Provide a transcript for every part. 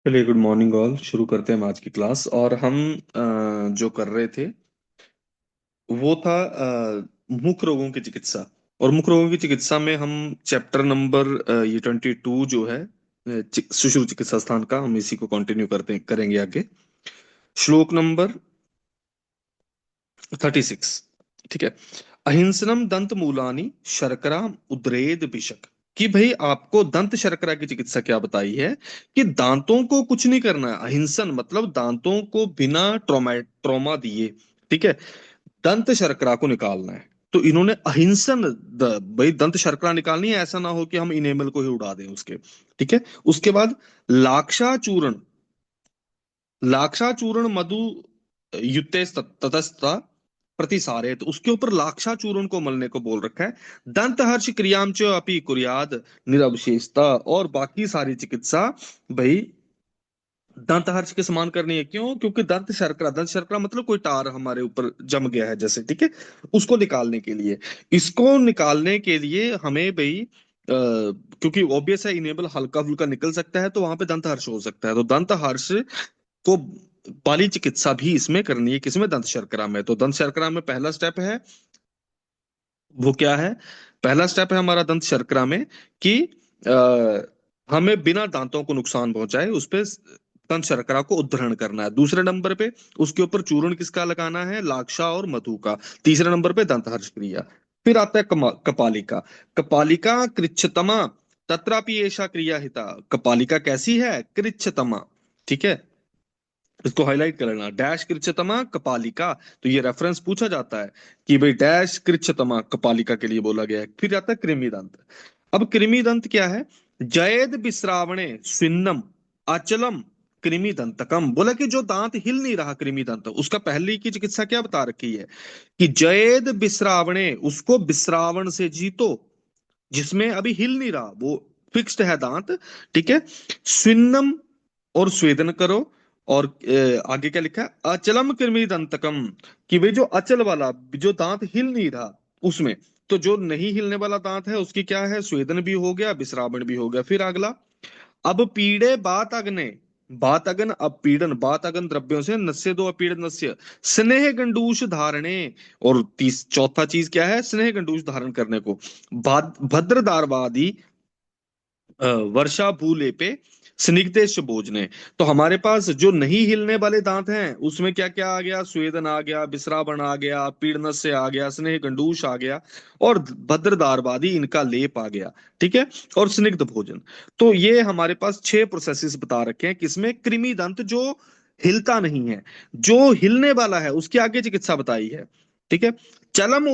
चलिए, good morning all. शुरू करते हैं हम आज की क्लास। और हम जो कर रहे थे वो था मुख्य रोगों की चिकित्सा। और मुख्य रोगों की चिकित्सा में हम चैप्टर नंबर ये 22 जो है सुश्रुत चिकित्सा स्थान का, हम इसी को कंटिन्यू करते करेंगे आगे। श्लोक नंबर 36। ठीक है। अहिंसनम दंत मूलानी शर्करा उद्रेद विषक। कि भाई आपको दंत शर्करा की चिकित्सा क्या बताई है कि दांतों को कुछ नहीं करना है। अहिंसन मतलब दांतों को बिना ट्रॉमा दिए, ठीक है, दंत शर्करा को निकालना है। तो इन्होंने अहिंसन भाई दंत शर्करा निकालनी है, ऐसा ना हो कि हम इनेमल को ही उड़ा दें उसके। ठीक है। उसके बाद लाक्षा चूर्ण, लाक्षा चूर्ण मधु युक्ते ततस्ता प्रतिसारे, तो उसके ऊपर लाक्षा चूर्ण को मलने को बोल रखा है। दंत हर्ष क्रियाम च अपि कुर्याद निरवशेषता, और बाकी सारी चिकित्सा भाई दंत हर्ष के समान करनी है। क्यों? क्योंकि दंत शर्करा मतलब कोई टार हमारे ऊपर जम गया है जैसे, ठीक है, उसको निकालने के लिए, इसको निकालने के लिए हमें भाई क्योंकि ऑब्वियस है इनेबल हल्का फुल्का निकल सकता है, तो वहां पे दंत हर्ष हो सकता है। तो दंत हर्ष को वाली चिकित्सा भी इसमें करनी है। किसमें? दंत शर्करा में। तो दंत शर्करा में पहला स्टेप है, वो क्या है? पहला स्टेप है हमारा दंत शर्करा में कि हमें बिना दांतों को नुकसान पहुंचाए उस पे दंत शर्करा को उद्धरण करना है। दूसरे नंबर पे उसके ऊपर चूर्ण किसका लगाना है? लाक्षा और मधु का। तीसरे नंबर पे दंत हर्ष क्रिया। फिर आता है कपालिका। कपालिका कृच्छतमा तत्रापि एषा क्रिया हिता। कपालिका कैसी है? कृच्छतमा। ठीक है। इसको हाईलाइट कर लेना, डैश कृच्छतमा कपालिका। तो ये रेफरेंस पूछा जाता है कि भाई डैश कृच्छतमा कपालिका के लिए बोला गया है। फिर आता है कृमि दंत। अब कृमि दंत क्या है? जयद विश्रावणे स्विन्नम अचलम कृमि दंतकम। बोला कि जो दांत हिल नहीं रहा कृमि दंत, उसका पहले की चिकित्सा क्या बता रखी है कि जयद विश्रावणे, उसको विश्रावण से जीतो, जिसमें अभी हिल नहीं रहा, वो फिक्स्ड है दांत। ठीक है। स्विन्नम, और स्वेदन करो। और आगे क्या लिखा है? अचलम कृमि दंतकम। कि भाई जो अचल वाला, जो दांत हिल नहीं रहा उसमें, तो जो नहीं हिलने वाला दांत है उसकी क्या है? स्वेदन भी हो गया, विश्रावण भी हो गया। फिर अगला, अब पीड़े बात अग्ने, बात अगन अब पीड़न, बात अगन द्रव्यों से नस्य दो अपीड़न नस्य स्नेह गंडूष धारणे। और चौथा चीज क्या है? स्नेह गंडूष धारण करने को। भद्रदारवादी वर्षा भूलेपे स्निग्धेश भोजने। तो हमारे पास जो नहीं हिलने वाले दांत हैं उसमें क्या क्या आ गया? स्वेदन आ गया, विश्रावण आ गया, पीड़नस से आ गया, स्नेह गंडूष आ गया, और भद्रदारवादी इनका लेप आ गया। ठीक है। और स्निग्ध भोजन। तो ये हमारे पास 6 प्रोसेसेस बता रखे हैं। किसमें? कृमि दंत जो हिलता नहीं है। जो हिलने वाला है उसकी आगे चिकित्सा बताई है। ठीक है। चलम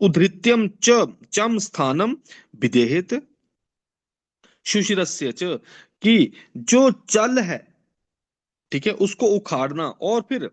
उधृत्यम च चम स्थानम विदेहित सुशिरस्य च, कि जो चल है, ठीक है, उसको उखाड़ना। और फिर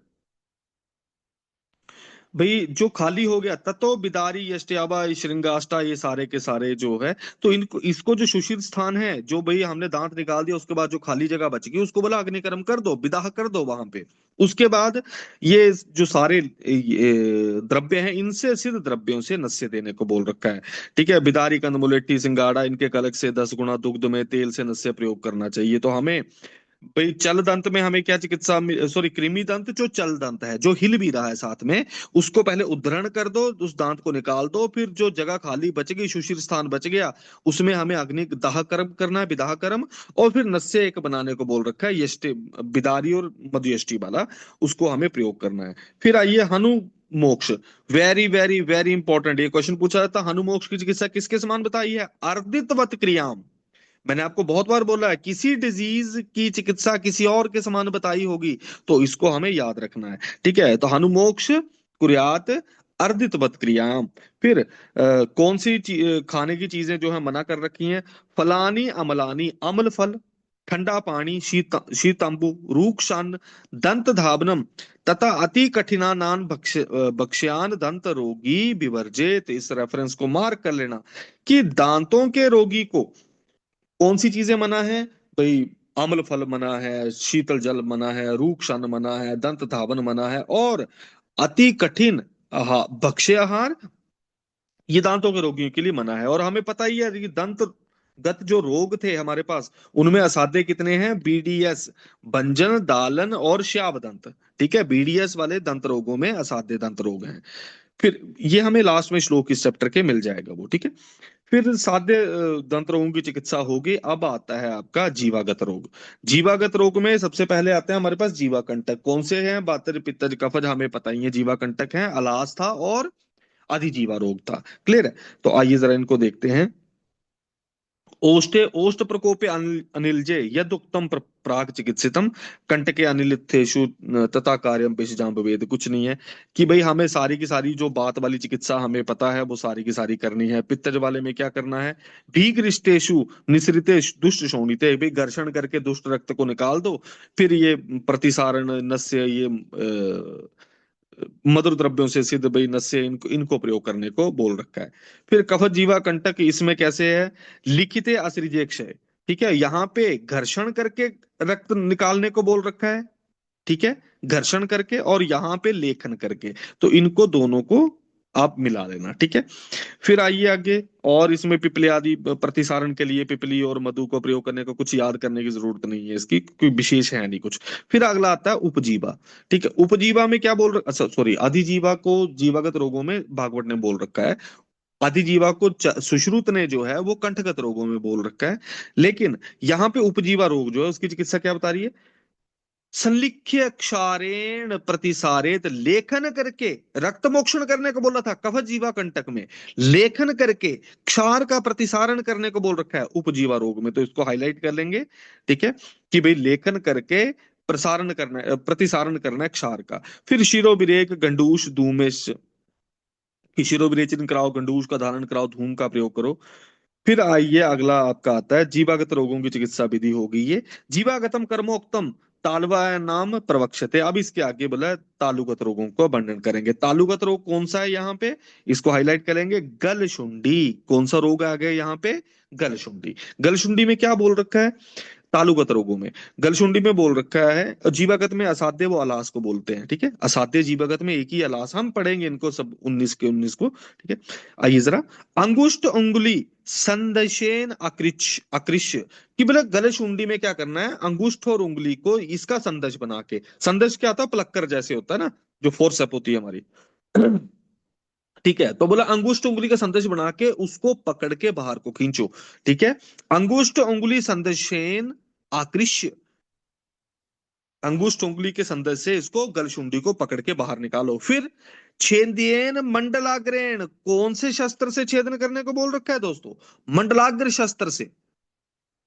भाई जो खाली हो गया ततो बिदारी यष्टयावा श्रृंगाष्टा, ये सारे के सारे जो है, तो इनको इसको जो सुशिर स्थान है, जो भाई हमने दांत निकाल दिया उसके बाद जो खाली जगह बच गई उसको बोला अग्निकर्म कर दो, विदाह कर दो वहां पे। उसके बाद ये जो सारे ये द्रव्य हैं, इनसे सिद्ध द्रव्यों से नस्य देने को बोल रखा है। ठीक है। बिदारी कंदमुलेट्टी सिंगाड़ा, इनके कलक से 10 गुना दुग्ध में तेल से नस्य प्रयोग करना चाहिए। तो हमें भाई चल दंत में हमें क्या चिकित्सा, सॉरी कृमि दंत जो चल दंत है, जो हिल भी रहा है साथ में, उसको पहले उद्धरण कर दो, उस दांत को निकाल दो। फिर जो जगह खाली बच गई, सुशीर स्थान बच गया, उसमें हमें अग्नि दाह कर्म करना है, विदाह कर्म। और फिर नस्य एक बनाने को बोल रखा है, यष्टि बिदारी और मधुयष्टि वाला, उसको हमें प्रयोग करना है। फिर आइए हनु मोक्ष। वेरी वेरी वेरी इंपॉर्टेंट ये क्वेश्चन पूछा जाता है। हनु मोक्ष की चिकित्सा किसके समान बताई है? अर्दितवत क्रियाम। मैंने आपको बहुत बार बोला है, किसी डिजीज की चिकित्सा किसी और के समान बताई होगी, तो इसको हमें याद रखना है। ठीक है। तो हनुमोक्ष कुर्यात अर्धितवत क्रियाम। फिर कौन सी खाने की चीजें जो है मना कर रखी हैं? फलानी अमलानी, अम्ल फल, ठंडा पानी, शीतंबु, रूक्षान्न, दंत धावनम, तथा अति कठिनानान भक्ष्यान दंत रोगी विवर्जित। इस रेफरेंस को मार्क कर लेना कि दांतों के रोगी को कौन सी चीजें मना है भाई? अम्ल फल मना है, शीतल जल मना है, रूक्ष अन्न मना है, दंत धावन मना है, और अति कठिन भक्ष्य आहार, ये दांतों के रोगियों के लिए मना है। और हमें पता ही है कि दंत गत जो रोग थे हमारे पास, उनमें असाध्य कितने हैं? बीडीएस, भंजन, दालन और श्याव दंत। ठीक है, बीडीएस वाले दंत रोगों में असाध्य दंत रोग हैं। फिर ये हमें लास्ट में श्लोक इस चैप्टर के मिल जाएगा वो, ठीक है। फिर साध्य दंत रोगों की चिकित्सा होगी। अब आता है आपका जीवागत रोग। जीवागत रोग में सबसे पहले आते हैं हमारे पास जीवा कंटक। कौन से हैं? वातज, पित्तज, कफज हमें पता ही है। जीवा कंटक है, अलास था और अधिजीवा रोग था। क्लियर है? तो आइए जरा इनको देखते हैं। ओष्ठे ओष्ठ प्रकोपे अनिलजे यदुक्तम प्राक चिकित्सितम कंटके अनिलिथेषु तथा कार्यम पेशजाम वेद। कुछ नहीं है कि भाई हमें सारी की सारी जो बात वाली चिकित्सा हमें पता है वो सारी की सारी करनी है। पित्तज वाले में क्या करना है? भीगरिष्टेषु निसृते दुष्ट शोणिते, भाई घर्षण करके दुष्ट रक्त को निकाल दो। फिर ये प्रतिसारण नस्य, ये मधुर द्रव्यों से सिद्ध भाई नस्य, इनको इनको प्रयोग करने को बोल रखा है। फिर कफत जीवा कंटक, इसमें कैसे है? लिखिते असृजेक्षय। ठीक है, यहाँ पे घर्षण करके रक्त निकालने को बोल रखा है। ठीक है, घर्षण करके और यहाँ पे लेखन करके, तो इनको दोनों को आप मिला लेना। ठीक है, फिर आइए आगे। और इसमें पिपली आदि प्रतिसारण के लिए पिपली और मधु को प्रयोग करने को कुछ याद करने की जरूरत नहीं है, इसकी कोई विशेष है नहीं कुछ। फिर अगला आता है उपजीवा। ठीक है, उपजीवा में क्या बोल रखा, अच्छा सॉरी, अधिजीवा को जीवागत रोगों में भागवत ने बोल रखा है। अधिजीवा को सुश्रुत ने जो है वो कंठगत रोगों में बोल रखा है। लेकिन यहाँ पे उपजीवा रोग जो है उसकी चिकित्सा क्या बता रही है? संलिख्य क्षारेण प्रतिसारेत, लेखन करके रक्त मोक्षण करने को बोला था कफ जीवा कंटक में। लेखन करके क्षार का प्रतिसारण करने को बोल रखा है उपजीवा रोग में, तो इसको हाईलाइट कर लेंगे। ठीक है, कि भाई लेखन करके प्रसारण करना है, प्रतिसारण करना है क्षार का। फिर शिरोविरेक, गंडूष, धूमेश, कि शिरोविरेचन कराओ, गंडूष का धारण कराओ, धूम का प्रयोग करो। फिर आइए अगला आपका आता है जीवागत रोगों की चिकित्सा विधि होगी ये। जीवागतम कर्मोक्तम तालवा नाम प्रवक्षते। अब इसके आगे बोला है तालुगत रोगों को वर्णन करेंगे। तालुगत रोग कौन सा है यहाँ पे? इसको हाईलाइट करेंगे, गलशुंडी। कौन सा रोग आ गया यहाँ पे? गलशुंडी। गलशुंडी में क्या बोल रखा है? तालुगत रोगों में गलशुंडी में बोल रखा है। जीवागत में असाध्य वो अलास को बोलते हैं। ठीक है, असाध्य जीवागत में एक ही अलास, हम पढ़ेंगे इनको सब 19 के 19 को। ठीक है, आइए जरा। अंगुष्ठ उंगली संदशेन अकृच अकृष्य, कि बोले गलशुंडी में क्या करना है? अंगुष्ठ और उंगली को इसका संदश बना के, संदश क्या होता है? प्लक्कर जैसे होता है ना, जो फोर्सेप होती है हमारी। ठीक है, तो बोला अंगुष्ठ उंगली का संदेश बना के उसको पकड़ के बाहर को खींचो। ठीक है, अंगुष्ठ उंगली संदेशेन आकृष्य, अंगुष्ठ उंगली के संदेश से इसको गलशुंडी को पकड़ के बाहर निकालो। फिर छेदियन मंडलाग्रेण, कौन से शस्त्र से छेदन करने को बोल रखा है दोस्तों? मंडलाग्र शस्त्र से।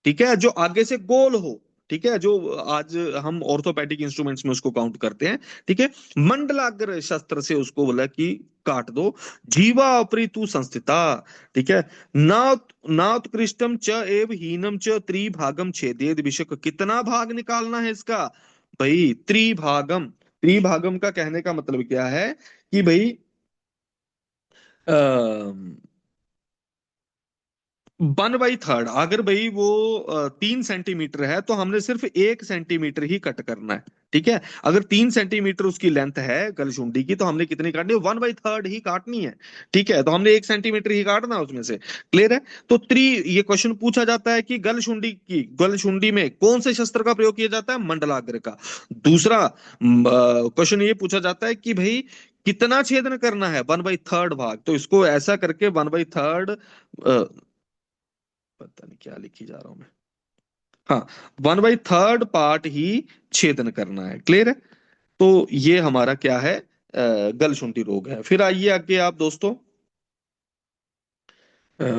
ठीक है, जो आगे से गोल हो। ठीक है, जो आज हम ऑर्थोपेडिक इंस्ट्रूमेंट्स में उसको काउंट करते हैं। ठीक है, मंडलाग्र शस्त्र से उसको बोला कि काट दो। जीवा अपरितु संस्थिता। ठीक है, ना नात्कृष्टम च एव हीनम च त्रिभागम छेदेद विषक। कितना भाग निकालना है इसका? भाई त्रिभागम। त्रिभागम का कहने का मतलब क्या है कि भाई आ, 1/3, अगर भाई वो 3 सेंटीमीटर है तो हमने सिर्फ 1 सेंटीमीटर ही कट करना है। ठीक है, अगर 3 सेंटीमीटर उसकी लेंथ है गलशुंडी की, तो हमने कितनी काटनी है? 1/3 ही काटनी है। ठीक है, तो हमने 1 सेंटीमीटर ही काटना है उसमें से। क्लियर है? तो ये क्वेश्चन पूछा जाता है कि गलशुंडी में कौन से शस्त्र का प्रयोग किया जाता है? मंडलाग्र का। दूसरा क्वेश्चन ये पूछा जाता है कि भाई कितना छेदन करना है? 1/3 भाग। तो इसको ऐसा करके 1/3, पता नहीं क्या लिखी जा रहा हूं मैं, हाँ, 1/3 पार्ट ही छेदन करना है। क्लियर है? तो ये हमारा क्या है? गलशुंठी रोग है। फिर आइए आगे आप दोस्तों।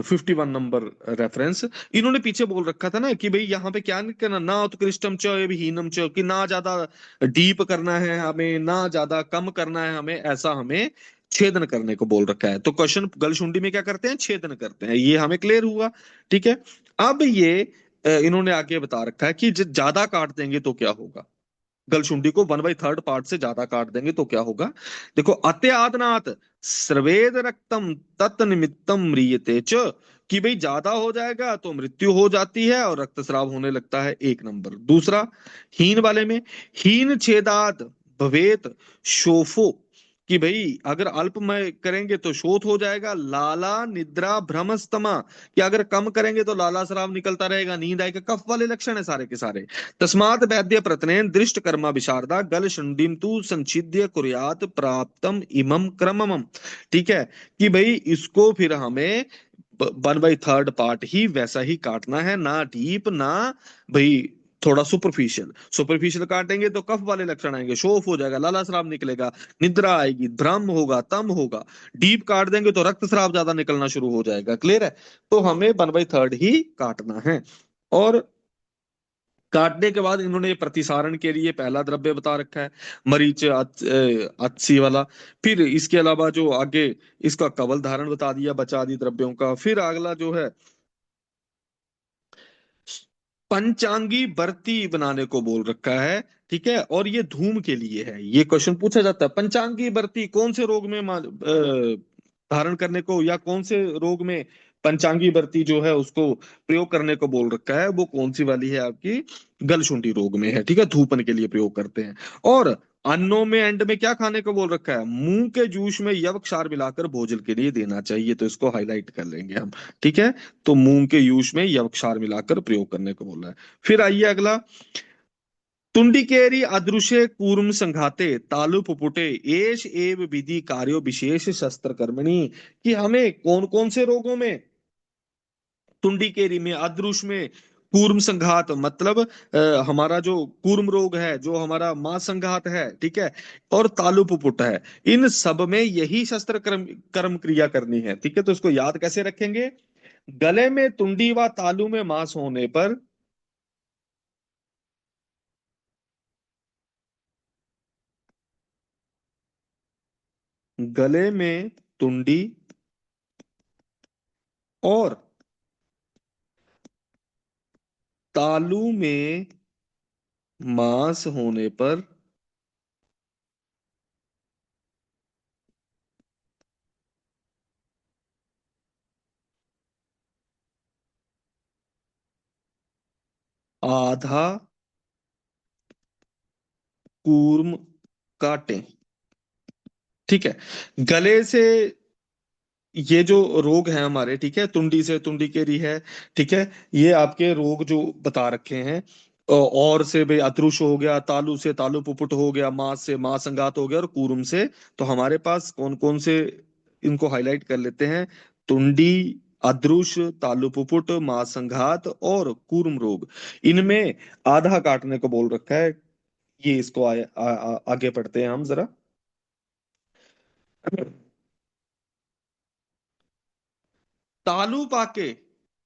51 नंबर रेफरेंस। इन्होंने पीछे बोल रखा था ना कि भाई यहाँ पे क्या नहीं करना, ना उत्कृष्टम च एवं हीनम च, कि ना ज्यादा डीप करना है हमें, ना ज्यादा कम करना है हमें, ऐसा हमें छेदन करने को बोल रखा है। तो क्वेश्चन गलशुंडी में क्या करते हैं? छेदन करते हैं। ये हमें क्लियर हुआ। ठीक है, अब ये इन्होंने आगे बता रखा है कि ज्यादा काट देंगे तो क्या होगा। गलशुंडी को 1/3 पार्ट से ज्यादा काट देंगे तो क्या होगा? देखो, अत्यादनात् स्रवेद रक्तम तत्निमित्तम म्रियते च, कि भाई ज्यादा हो जाएगा तो मृत्यु हो जाती है और रक्तस्राव होने लगता है। 1 नंबर। दूसरा, हीन वाले में हीन छेदात भवेत शोफो, कि भाई अगर अल्प में करेंगे तो शोथ हो जाएगा, लाला निद्रा भ्रमस्तमा, कि अगर कम करेंगे तो लाला स्राव निकलता रहेगा, नींद आएगा, कफ वाले लक्षण है सारे के सारे। तस्मात् वैद्य प्रत्यनेन दृष्ट कर्मा विशारदा गल शुंडिम तु संचिद्य कुर्यात प्राप्तम इमम क्रमम। ठीक है, कि भाई इसको फिर हमें 1/3 पार्ट ही वैसा ही काटना है, ना डीप ना भाई थोड़ा सुपरफिशियल। सुपरफिशियल काटेंगे तो कफ वाले लक्षण आएंगे, शोफ हो जाएगा, लाला स्राव निकलेगा, निद्रा आएगी, भ्रम होगा, तम होगा। डीप काट देंगे तो रक्त स्राव ज्यादा निकलना शुरू हो जाएगा। क्लियर है? तो हमें 1/3 ही काटना है। और काटने के बाद इन्होंने प्रतिसारण के लिए पहला द्रव्य बता रखा है, मरीच अत्सी वाला। फिर इसके अलावा जो आगे इसका कवल धारण बता दिया बचा आदि द्रव्यों का। फिर अगला जो है पंचांगी बर्ती बनाने को बोल रखा है। ठीक है, और ये धूम के लिए है। ये क्वेश्चन पूछा जाता है, पंचांगी बर्ती कौन से रोग में धारण करने को, या कौन से रोग में पंचांगी बर्ती जो है उसको प्रयोग करने को बोल रखा है, वो कौन सी वाली है आपकी, गलशुंठी रोग में है। ठीक है, धूपन के लिए प्रयोग करते हैं। और अन्नों में एंड में क्या खाने को बोल रखा है, मूंग के जूस में यव क्षार मिलाकर भोजन के लिए देना चाहिए, तो इसको हाईलाइट कर लेंगे हम। ठीक है, तो मूंग के यूज में यवक्षार मिलाकर प्रयोग करने को बोला है। फिर आइए अगला, तुंडिकेरी अदृश्य कूर्म संघाते तालु पुपुटे एष एव विधि कार्यो विशेष शस्त्र कर्मणि। कि हमें कौन कौन से रोगों में, तुंडिकेरी में, अदृश्य में, कूर्म संघात मतलब हमारा जो कूर्म रोग है, जो हमारा मां संघात है, ठीक है, और तालु पुपुट है, इन सब में यही शस्त्र कर्म कर्म क्रिया करनी है। ठीक है, तो इसको याद कैसे रखेंगे, गले में तुंडी व तालू में मांस होने पर, गले में तुंडी और तालू में मांस होने पर आधा कूर्म काटें। ठीक है, गले से ये जो रोग है हमारे, ठीक है, तुंडी से तुंडी केरी है, ठीक है, ये आपके रोग जो बता रखे हैं। और से भाई अतरुष हो गया, तालु से तालु पुपुट हो गया, मांस से मांस संघात हो गया, और कूर्म से, तो हमारे पास कौन कौन से, इनको हाईलाइट कर लेते हैं, तुंडी, अदृश, तालु पुपुट, मांस संघात और कूर्म रोग, इनमें आधा काटने को बोल रखा है। ये इसको आगे पढ़ते हैं हम जरा। तालु पाके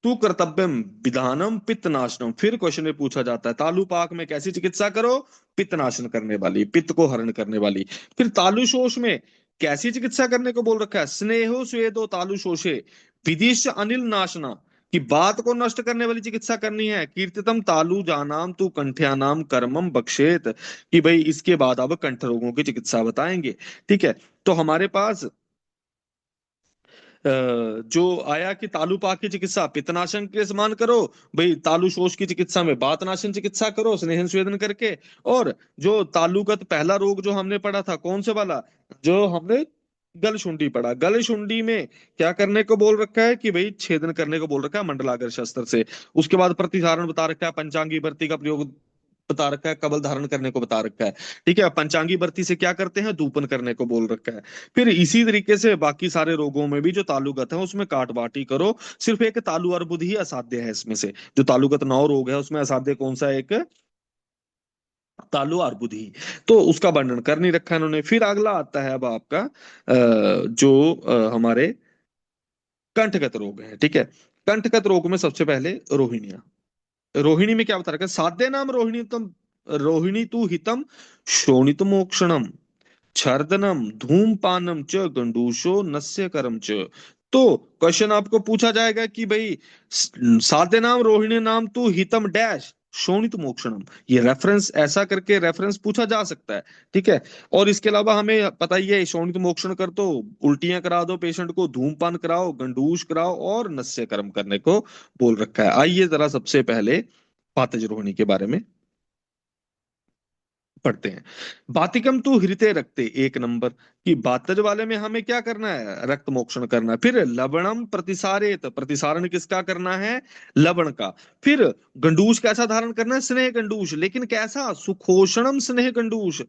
तू कर्तव्यम विधानम पित्त नाशनम। फिर क्वेश्चन में पूछा जाता है, तालु पाक में कैसी चिकित्सा करो, पित्त नाशन करने वाली, पित्त को हरण करने वाली। फिर तालु शोष में कैसी चिकित्सा करने को बोल रखा है, स्नेहो स्वेदो तालु शोषे विदिश अनिल नाशना, कि बात को नष्ट करने वाली चिकित्सा करनी है। कीर्तितम तालु जानाम तू कंठ्यानाम कर्मम बक्षेत, कि भाई इसके बाद अब कंठ रोगों की चिकित्सा बताएंगे। ठीक है, तो हमारे पास जो आया कि तालु पाक की चिकित्सा पित्तनाशन के समान करो, भाई तालु शोष की चिकित्सा में बातनाशन चिकित्सा करो स्नेहन स्वेदन करके। और जो तालुगत पहला रोग जो हमने पढ़ा था, कौन से वाला, जो हमने गलशुंडी पढ़ा, गलशुंडी में क्या करने को बोल रखा है, कि भाई छेदन करने को बोल रखा है मंडलागर शस्त्र से। उसके बाद प्रतिधारण बता रखा है, पंचांगी भर्ती का प्रयोग बता रखा है, कबल धारण करने को बता रखा है। ठीक है, पंचांगी भर्ती से क्या करते हैं, धूपन करने को बोल रखा है। फिर इसी तरीके से बाकी सारे रोगों में भी जो तालुगत है उसमें काट बाटी करो। सिर्फ एक तालु अर्बुद ही असाध्य है इसमें से, जो तालुगत 9 रोग है उसमें असाध्य कौन सा है, एक तालु अर्बुद ही। तो उसका वर्णन कर नहीं रखा इन्होंने। फिर अगला आता है अब आपका जो हमारे कंठगत रोग है। ठीक है, कंठगत रोग में सबसे पहले रोहिणिया। रोहिणी में क्या बता रखा है, साध्य नाम रोहिणी तम, रोहिणी तु हितम शोणित मोक्षणम छर्दनम धूमपानम च गंडूशो नस्य करम च। तो क्वेश्चन आपको पूछा जाएगा कि भाई साध्य नाम रोहिणी नाम तू हितम डैश शोणित मोक्षणम, ये रेफरेंस ऐसा करके रेफरेंस पूछा जा सकता है। ठीक है, और इसके अलावा हमें पता ही है, शोणित मोक्षण कर दो, उल्टियां करा दो पेशेंट को, धूमपान कराओ, गंडूश कराओ, और नस्य कर्म करने को बोल रखा है। आइए जरा सबसे पहले पातज रोहिणी के बारे में। पढ़ते हैं। बातिकम तू हृते रखते, एक नंबर कि बातज वाले में हमें क्या करना है, रक्त मोक्षण करना है। फिर लवणम प्रतिसारेत, प्रतिसारण किसका करना है, लवण का। फिर गंडूष कैसा धारण करना है, स्नेह गंडूष, लेकिन कैसा, सुखोषणम स्नेह गंडूष।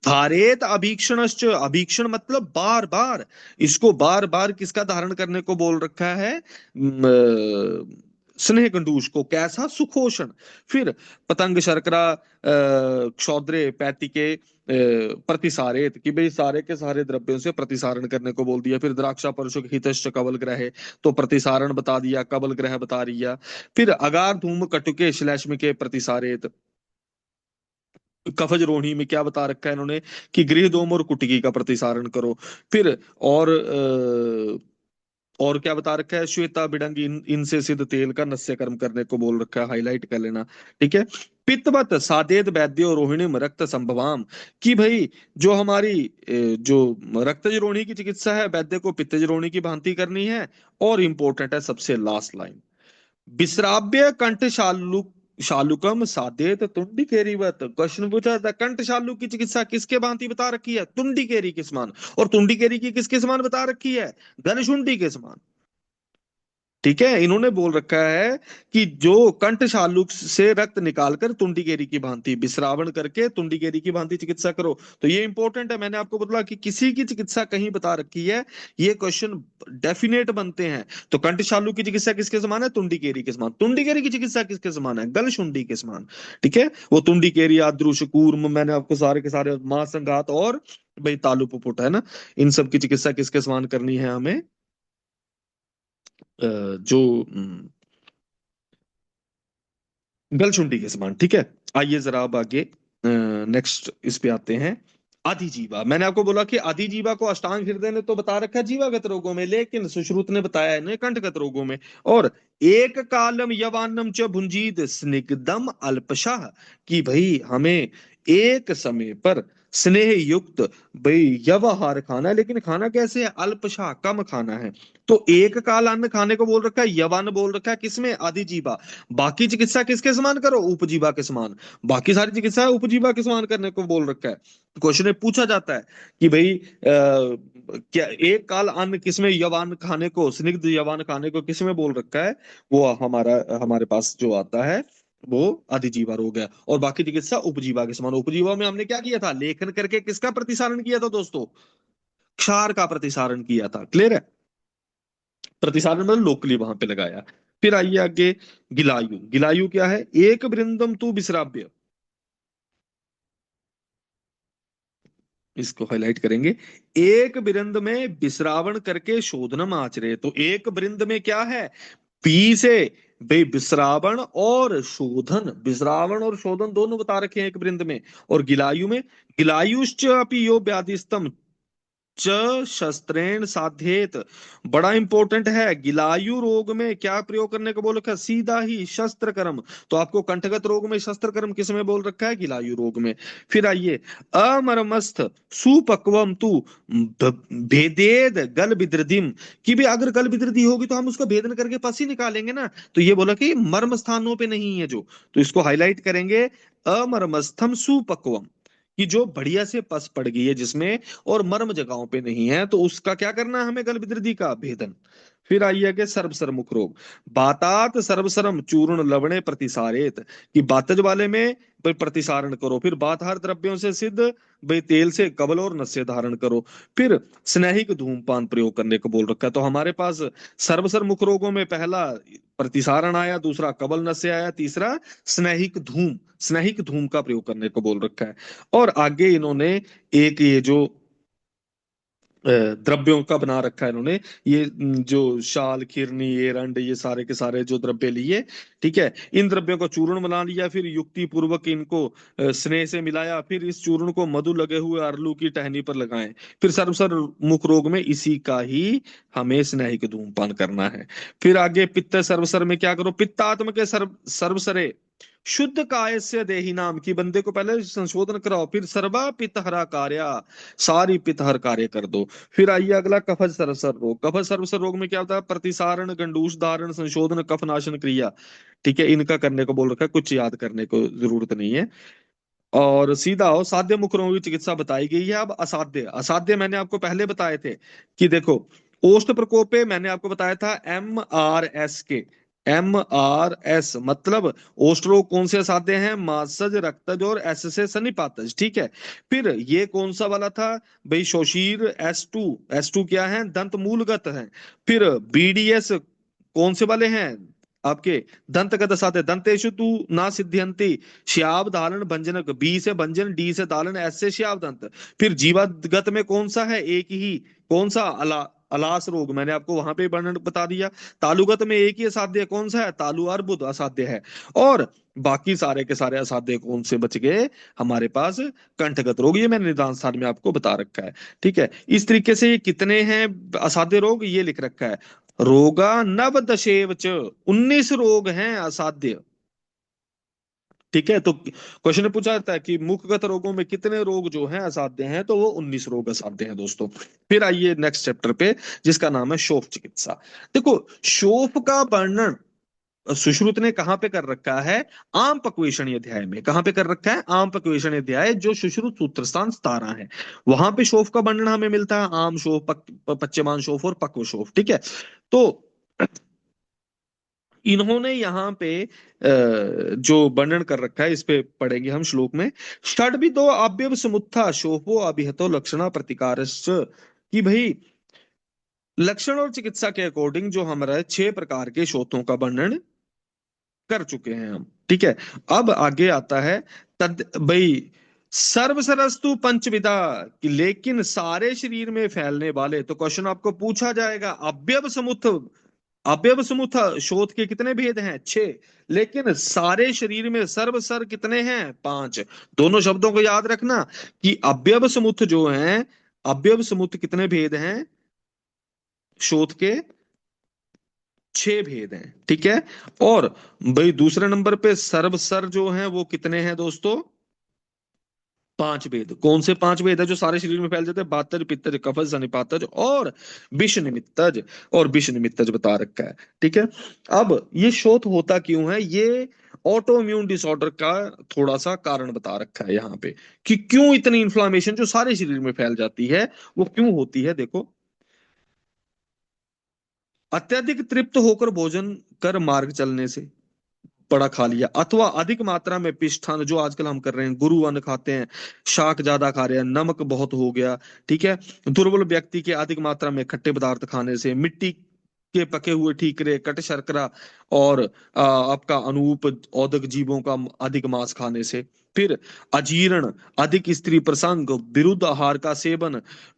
धारेत अभीक्षणश्च, अभीक्षण मतलब बार बार, इसको बार बार किसका धारण करने को बोल रखा है, स्नेह गंडूष को, कैसा, सुखोषण। फिर पतंग शर्करा क्षौद्रे पैतिके प्रतिसारेत, कि भाई सारे के सारे द्रव्यों से प्रतिसारण करने को बोल दिया। फिर द्राक्षा परशुक हितश्च कबल ग्रह, तो प्रतिसारण बता दिया, कबल ग्रह बता दिया। फिर अगार धूम कटुके श्लेष्म के प्रतिसारेत, कफज रोहिणी में क्या बता रखा है इन्होंने, कि गृह दोम और कुटिकी का प्रतिसारण करो। फिर और क्या बता रखा है, श्वेता बिडंग, इनसे सिद्ध तेल का नस्य कर्म करने को बोल रखा है, हाईलाइट कर लेना। ठीक है। पित्तवत सादेद वैद्यो रोहिणी रक्त संभवाम, कि भाई जो हमारी जो रक्तज रोहिणी की चिकित्सा है, वैद्य को पित्तज रोहिणी की भांति करनी है। और इंपॉर्टेंट है सबसे लास्ट लाइन, विश्राव्य कंठ शालुक, शालुकम साधेत तुंडी केरीवत। क्वेश्चन पूछा था, कंठ शालुक की चिकित्सा किसके भांति बता रखी है, तुंडी केरी के समान। और तुंडी केरी की किसके समान बता रखी है, धनुषुंडी के समान। ठीक है, इन्होंने बोल रखा है कि जो कंठ शालुक से रक्त निकालकर तुंडिकेरी की भांति विश्रावण करके तुंडिकेरी की भांति चिकित्सा करो। तो ये इंपॉर्टेंट है, मैंने आपको बोला कि किसी की चिकित्सा कहीं बता रखी है, ये क्वेश्चन डेफिनेट बनते हैं। तो कंठ शालुक की चिकित्सा किसके समान है, तुंडिकेरी के समान। तुंडिकेरी की चिकित्सा किसके समान है, गलशुंडी के समान। ठीक है, वो तुंडिकेरी, आद्रुष, कूर्म, मैंने आपको सारे के सारे, महासंघात और भाई तालु पुपुट है ना, इन सब की चिकित्सा किसके समान करनी है हमें, जो गलशुंडी के समान। ठीक है। आइए जरा अब आगे नेक्स्ट इस पे आते हैं। आदिजीवा, मैंने आपको बोला कि आदिजीवा को अष्टांग हृदय ने तो बता रखा है जीवागत रोगों में, लेकिन सुश्रुत ने बताया है इन्हें कंठगत रोगों में। और एक कालम यवान्नम च भुंजीत स्निग्धम अल्पशाह, कि भाई हमें एक समय पर स्नेह युक्त भाई यवाहार खाना है, लेकिन खाना कैसे है, अल्पशाह, कम खाना है। तो एक काल अन्न खाने को बोल रखा है, यवन बोल रखा है किसमें, आदिजीवा। बाकी चिकित्सा किसके समान करो, उपजीवा के समान। बाकी सारी चिकित्सा उपजीवा के समान करने को बोल रखा है। क्वेश्चन में पूछा जाता है कि भाई क्या एक काल अन्न किसमें, यवान खाने को, स्निग्ध यवान खाने को किसमें बोल रखा है, वो हमारा हमारे पास जो आता है वो अधिजीवा रोग है। और बाकी चिकित्सा उपजीवा के समान। उपजीवा में हमने क्या किया था, लेखन करके किसका प्रतिसारण किया था दोस्तों, क्षार का प्रतिसारण किया था। क्लियर है, प्रतिसारण मतलब लोकली वहां पे लगाया। फिर आइए आगे, गिलायु। गिलायु क्या है, एक वृंदम तू विश्राव्य, इसको हाईलाइट करेंगे। एक वृंद में विश्रावण करके शोधनम आचरे, तो एक वृंद में क्या है, पी से भाई विश्रावण और शोधन, विश्रावण और शोधन दोनों बता रखे हैं एक वृंद में। और गिलायु में, गिलायुश्च अपि यो व्याधिस्तम च शस्त्रेण साध्येत, बड़ा इंपॉर्टेंट है। गिलायु रोग में क्या प्रयोग करने को बोल रखा है, सीधा ही शस्त्र कर्म। तो आपको कंठगत रोग में शस्त्र कर्म किस में बोल रखा है, गिलायु रोग में। फिर आइए, अमरमस्थ सुपक्वम तू भेदेद गल विदृधिम, कि भी अगर गल विदृधि होगी तो हम उसको भेदन करके पस ही निकालेंगे ना। तो ये बोला कि मर्म स्थानों पे नहीं है जो, तो इसको हाईलाइट करेंगे, अमर्मस्थम सुपक्वम, कि जो बढ़िया से पस पड़ गई है जिसमें, और मर्म जगहों पे नहीं है, तो उसका क्या करना है हमें, गलविदृद्धि का भेदन। फिर आइए कि सर्वसर मुख रोग, बातात सर्वसरम चूर्ण लवणे प्रतिसारेत, कि बातज वाले में भाई प्रतिसारण करो। फिर बातहार द्रव्यों से सिद्ध भाई तेल से कबल और नस्य धारण करो। फिर स्नेहिक धूमपान प्रयोग करने को बोल रखा है। तो हमारे पास सर्वसर मुख रोगों में पहला प्रतिसारण आया, दूसरा कबल नस्य आया, तीसरा स्नेहिक धूम, स्नेहिक धूम का प्रयोग करने को बोल रखा है। और आगे इन्होंने एक ये जो द्रव्यों का बना रखा है इन्होंने, ये जो शाल खीरनी एरंड ये सारे के सारे जो द्रव्य लिए, ठीक है, इन द्रव्यों को चूर्ण बना लिया। फिर युक्ति पूर्वक इनको स्नेह से मिलाया। फिर इस चूर्ण को मधु लगे हुए अरलू की टहनी पर लगाएं। फिर सर्वसर मुख रोग में इसी का ही हमें स्नेहिक धूमपान करना है। फिर आगे पित्त सर्वसर में क्या करो, पित्तात्म के सर्वसरे शुद्ध काय से देही नाम, की बंदे को पहले संशोधन कराओ। फिर सर्वा पितहरा कार्या, सारी पितहर कार्य कर दो। फिर आइए अगला, कफज सरसर रोग। कफज सरसर रोग में क्या होता है, प्रतिसारण गंडूस धारण संशोधन कफ नाशन क्रिया। ठीक है, इनका करने को बोल रखा है, कुछ याद करने को जरूरत नहीं है। और सीधा हो, साध्य मुख रोगों की चिकित्सा बताई गई है। अब असाध्य, असाध्य मैंने आपको पहले बताए थे कि देखो, ओष्ठ प्रकोपे मैंने आपको बताया था MRS के, MRS मतलब ओष्ठ रोग कौन से असाध्य हैं, मासज, रक्तज और एस से सन्निपातज, ठीक है। फिर ये कौन सा वाला था भाई, शोषीर, S2, S2 क्या है, दंत मूलगत है। फिर BDS कौन से वाले हैं आपके, दंतगत असाध्य, दंतेषु तु ना सिद्ध्यन्ति, श्याव दालन भंजनक, बी से भंजन, डी से दालन, एस से श्याव दंत। फिर जीवागत में कौन सा है, एक ही, कौन सा, अलास रोग, मैंने आपको वहां पे वर्णन बता दिया। तालुगत में एक ही असाध्य कौन सा है, तालु अर्बुद असाध्य है। और बाकी सारे के सारे असाध्य कौन से बच गए हमारे पास, कंठगत रोग, ये मैंने निदान स्थान में आपको बता रखा है। ठीक है, इस तरीके से ये कितने हैं असाध्य रोग, ये लिख रखा है, रोगा नव दशेव च, 19 रोग हैं असाध्य। ठीक है, तो क्वेश्चन में पूछा जाता है कि मुखगत रोगों में कितने रोग जो हैं असाध्य हैं, तो वो 19 रोग असाध्य हैं दोस्तों। फिर आइए नेक्स्ट चैप्टर पे, जिसका नाम है शोफ चिकित्सा। देखो, शोफ का वर्णन सुश्रुत ने कहाँ पे कर रखा है, आम पक्वेषणी अध्याय में। कहाँ पे कर रखा है, आम पक्वेषणी अध्याय, जो सुश्रुत सूत्र स्थान 17 है, वहां पे शोफ का वर्णन हमें मिलता है, आम शोफ, पच्यमान शोफ और पक्व शोफ। ठीक है, तो इन्होंने यहाँ पे जो वर्णन कर रखा है, इस पे पढ़ेंगे हम श्लोक में। षड्विदो अव्यव समुत्था शोभो अभिहतो लक्षणा प्रतिकारश्च, कि भाई लक्षण और चिकित्सा के अकॉर्डिंग जो हमारा 6 प्रकार के शोथों का वर्णन कर चुके हैं हम। ठीक है, अब आगे आता है तद भाई सर्वसरस्तु पंचविदा, कि लेकिन सारे शरीर में फैलने वाले, तो क्वेश्चन आपको पूछा जाएगा अव्यव समुत्थ, अव्यव समूह शोथ के कितने भेद हैं, 6, लेकिन सारे शरीर में सर्वसर कितने हैं, 5। दोनों शब्दों को याद रखना कि अव्यव समूह जो हैं, अव्यव समूह कितने भेद हैं शोथ के, 6 भेद हैं। ठीक है, और भाई दूसरे नंबर पे सर्वसर जो हैं वो कितने हैं दोस्तों, 5 भेद। कौन से 5 भेद है जो सारे शरीर में फैल जाते हैं, बातज, पित्तज, कफज, सनिपातज और विष निमित्तज, और विष निमित्तज बता रखा है। ठीक है, अब ये शोथ होता क्यों है, ये ऑटो इम्यून डिसऑर्डर का थोड़ा सा कारण बता रखा है यहाँ पे, कि क्यों इतनी इन्फ्लामेशन जो सारे शरीर में फैल जाती है, वो क्यों होती है। देखो, अत्यधिक तृप्त होकर भोजन कर मार्ग चलने से, बड़ा खा लिया, अथवा अधिक मात्रा में पिष्ठान, जो आजकल हम कर रहे हैं, गुरु अन्न खाते हैं, शाक ज्यादा खा रहे हैं, नमक बहुत हो गया। ठीक है, दुर्बल व्यक्ति के अधिक मात्रा में खट्टे पदार्थ खाने से, मिट्टी के पके हुए ठीकरे, कट शर्करा और आपका अनूप औदक जीवों का अधिक मांस खाने से। फिर अजीर्ण, अधिक स्त्री प्रसंग, विरुद्ध आहार का सेवन,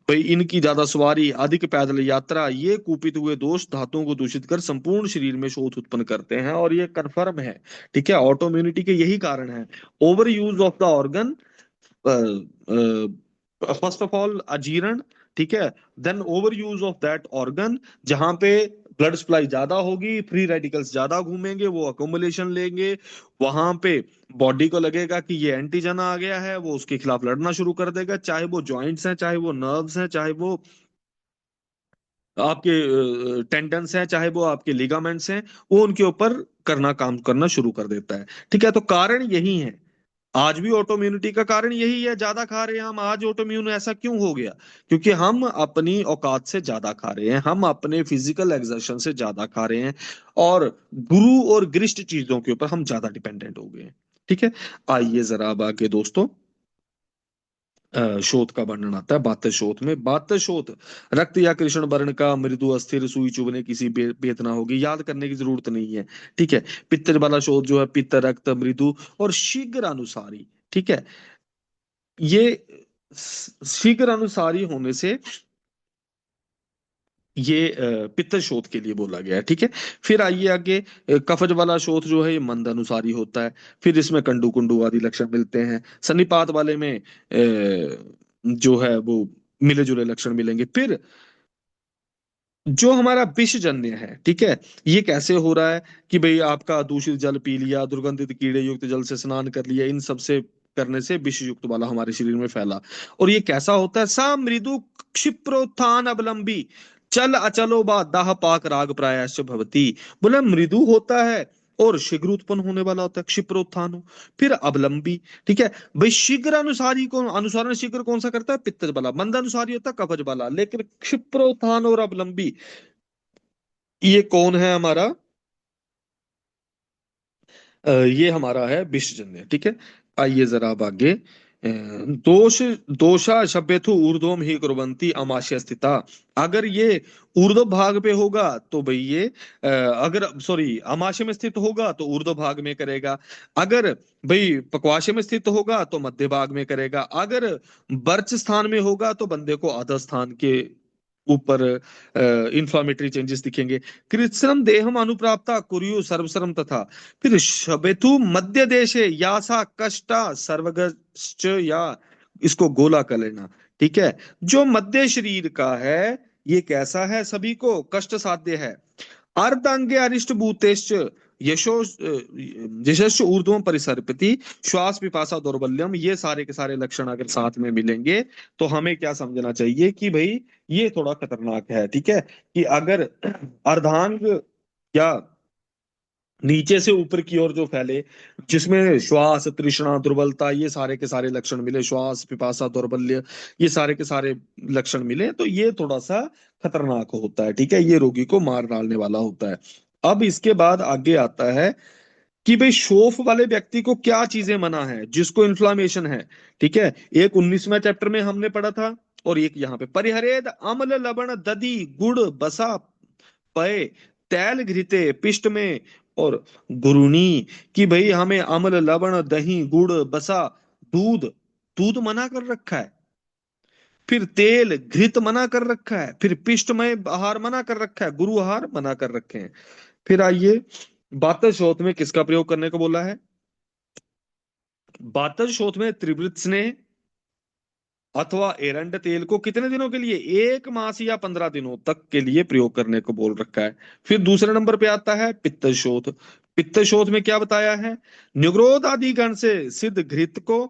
भाई इनकी ज्यादा सवारी, अधिक पैदल यात्रा, ये कुपित हुए दोष धातुओं को दूषित कर संपूर्ण शरीर में शोथ उत्पन्न करते हैं, और ये कन्फर्म है। ठीक है, ऑटोम्यूनिटी के यही कारण है, over use of the organ, first of all अजीर्ण, ठीक है, then over use of that organ, जहां पे ब्लड सप्लाई ज्यादा होगी, फ्री रेडिकल्स ज्यादा घूमेंगे, वो अकोमुलेशन लेंगे, वहां पे बॉडी को लगेगा कि ये एंटीजन आ गया है, वो उसके खिलाफ लड़ना शुरू कर देगा, चाहे वो जॉइंट्स हैं, चाहे वो नर्व्स हैं, चाहे वो आपके टेंडन्स हैं, चाहे वो आपके लिगामेंट्स हैं, वो उनके ऊपर करना, काम करना शुरू कर देता है। ठीक है, तो कारण यही है, आज भी ऑटोम्यूनिटी का कारण यही है, ज्यादा खा रहे हैं हम आज ऑटोम्यून, ऐसा क्यों हो गया, क्योंकि हम अपनी औकात से ज्यादा खा रहे हैं, हम अपने फिजिकल एक्सर्शन से ज्यादा खा रहे हैं, और गुरु और गरिष्ठ चीजों के ऊपर हम ज्यादा डिपेंडेंट हो गए हैं। ठीक है, आइए जरा अब आगे दोस्तों, शोथ का वर्णन आता है बात्य शोथ में। बात्य शोथ, रक्त या कृष्ण वर्ण का, मृदु अस्थिर, सुई चुभने किसी वेदना होगी, याद करने की जरूरत नहीं है। ठीक है, पित्त वाला शोथ जो है, पित्त, रक्त, मृदु और शीघ्र अनुसारी। ठीक है, ये शीघ्र अनुसारी होने से ये पित्त शोथ के लिए बोला गया है। ठीक है, फिर आइए आगे, कफज वाला शोथ जो है ये मंद अनुसारी होता है, फिर इसमें कंडू कुंडू आदि लक्षण मिलते हैं। सन्निपात वाले में जो है वो मिले जुले लक्षण मिलेंगे। फिर जो हमारा विषजन्य है, ठीक है, ये कैसे हो रहा है, कि भाई आपका दूषित जल पी लिया, दुर्गंधित कीड़े युक्त जल से स्नान कर लिया, इन सब से करने से विष युक्त वाला हमारे शरीर में फैला। और ये कैसा होता है, सा मृदु क्षिप्रोत्थान अवलंबी, चल अचलो बा दाह पाक राग प्रायश्च भवती। बोले मृदु होता है, और शीघ्र उत्पन्न होने वाला होता है क्षिप्रोत्थान हो। फिर अवलंबी, ठीक है भाई, शीघ्र अनुसारी कौन, अनुसारण शीघ्र कौन सा करता है, पित्तज वाला। मंद अनुसारी होता है कफज वाला। लेकिन क्षिप्रोत्थान और अवलंबी ये कौन है हमारा, ये हमारा है विषजन्य, ठीक है। आइए जरा अब आगे। दोष, दोषा शब्यथु ऊर्ध्वम ही कुर्वन्ति अमाशय स्थिता। अगर ये ऊर्ध्व भाग पे होगा तो भाई ये अगर सॉरी अमाशय में स्थित होगा तो ऊर्ध्व भाग में करेगा। अगर भाई पक्वाशय में स्थित होगा तो मध्य भाग में करेगा। अगर वर्च स्थान में होगा तो बंदे को अधः स्थान के ऊपर इंफ्लामेटरी चेंजेस दिखेंगे। कृत्स्नम देहम अनुप्राप्ता कुरु सर्वसरम तथा। फिर शबेतु मध्य देशे यासा कष्टा सर्वगश्च, या इसको गोला कर लेना, ठीक है। जो मध्य शरीर का है ये कैसा है, सभी को कष्ट साध्य है। अर्धांगे अरिष्ट भूतेश्च यशो यशस्व ऊर्ध्वम परिसर्पति श्वास पिपासा दौर्बल्यम, ये सारे के सारे लक्षण अगर साथ में मिलेंगे तो हमें क्या समझना चाहिए कि भाई ये थोड़ा खतरनाक है, ठीक है। कि अगर अर्धांग या नीचे से ऊपर की ओर जो फैले, जिसमें श्वास तृष्णा दुर्बलता ये सारे के सारे लक्षण मिले, श्वास पिपासा दौर्बल्य ये सारे के सारे लक्षण मिले, तो ये थोड़ा सा खतरनाक होता है, ठीक है। ये रोगी को मार डालने वाला होता है। अब इसके बाद आगे आता है कि भाई शोफ वाले व्यक्ति को क्या चीजें मना है, जिसको इन्फ्लामेशन है, ठीक है। एक 19वें चैप्टर में हमने पढ़ा था, और एक यहाँ पे परिहरेद अम्ल लवण दधि गुड़ बसा पय तैल घृते पिष्ट में और गुरुनी। कि भाई हमें अम्ल लवण दही गुड़ बसा दूध, दूध मना कर रखा है। फिर तेल घृत मना कर रखा है। फिर पिष्टमय आहार मना कर रखा है। गुरु आहार मना कर रखे हैं। फिर आइए बातज शोथ में किसका प्रयोग करने को बोला है। बातज शोथ में त्रिवृत स्नेह अथवा एरंड तेल को कितने दिनों के लिए, 1 मास या 15 दिनों तक के लिए प्रयोग करने को बोल रखा है। फिर दूसरे नंबर पे आता है पित्तशोथ। पित्तशोथ में क्या बताया है, न्युग्रोध आदि गण से सिद्ध घृत को,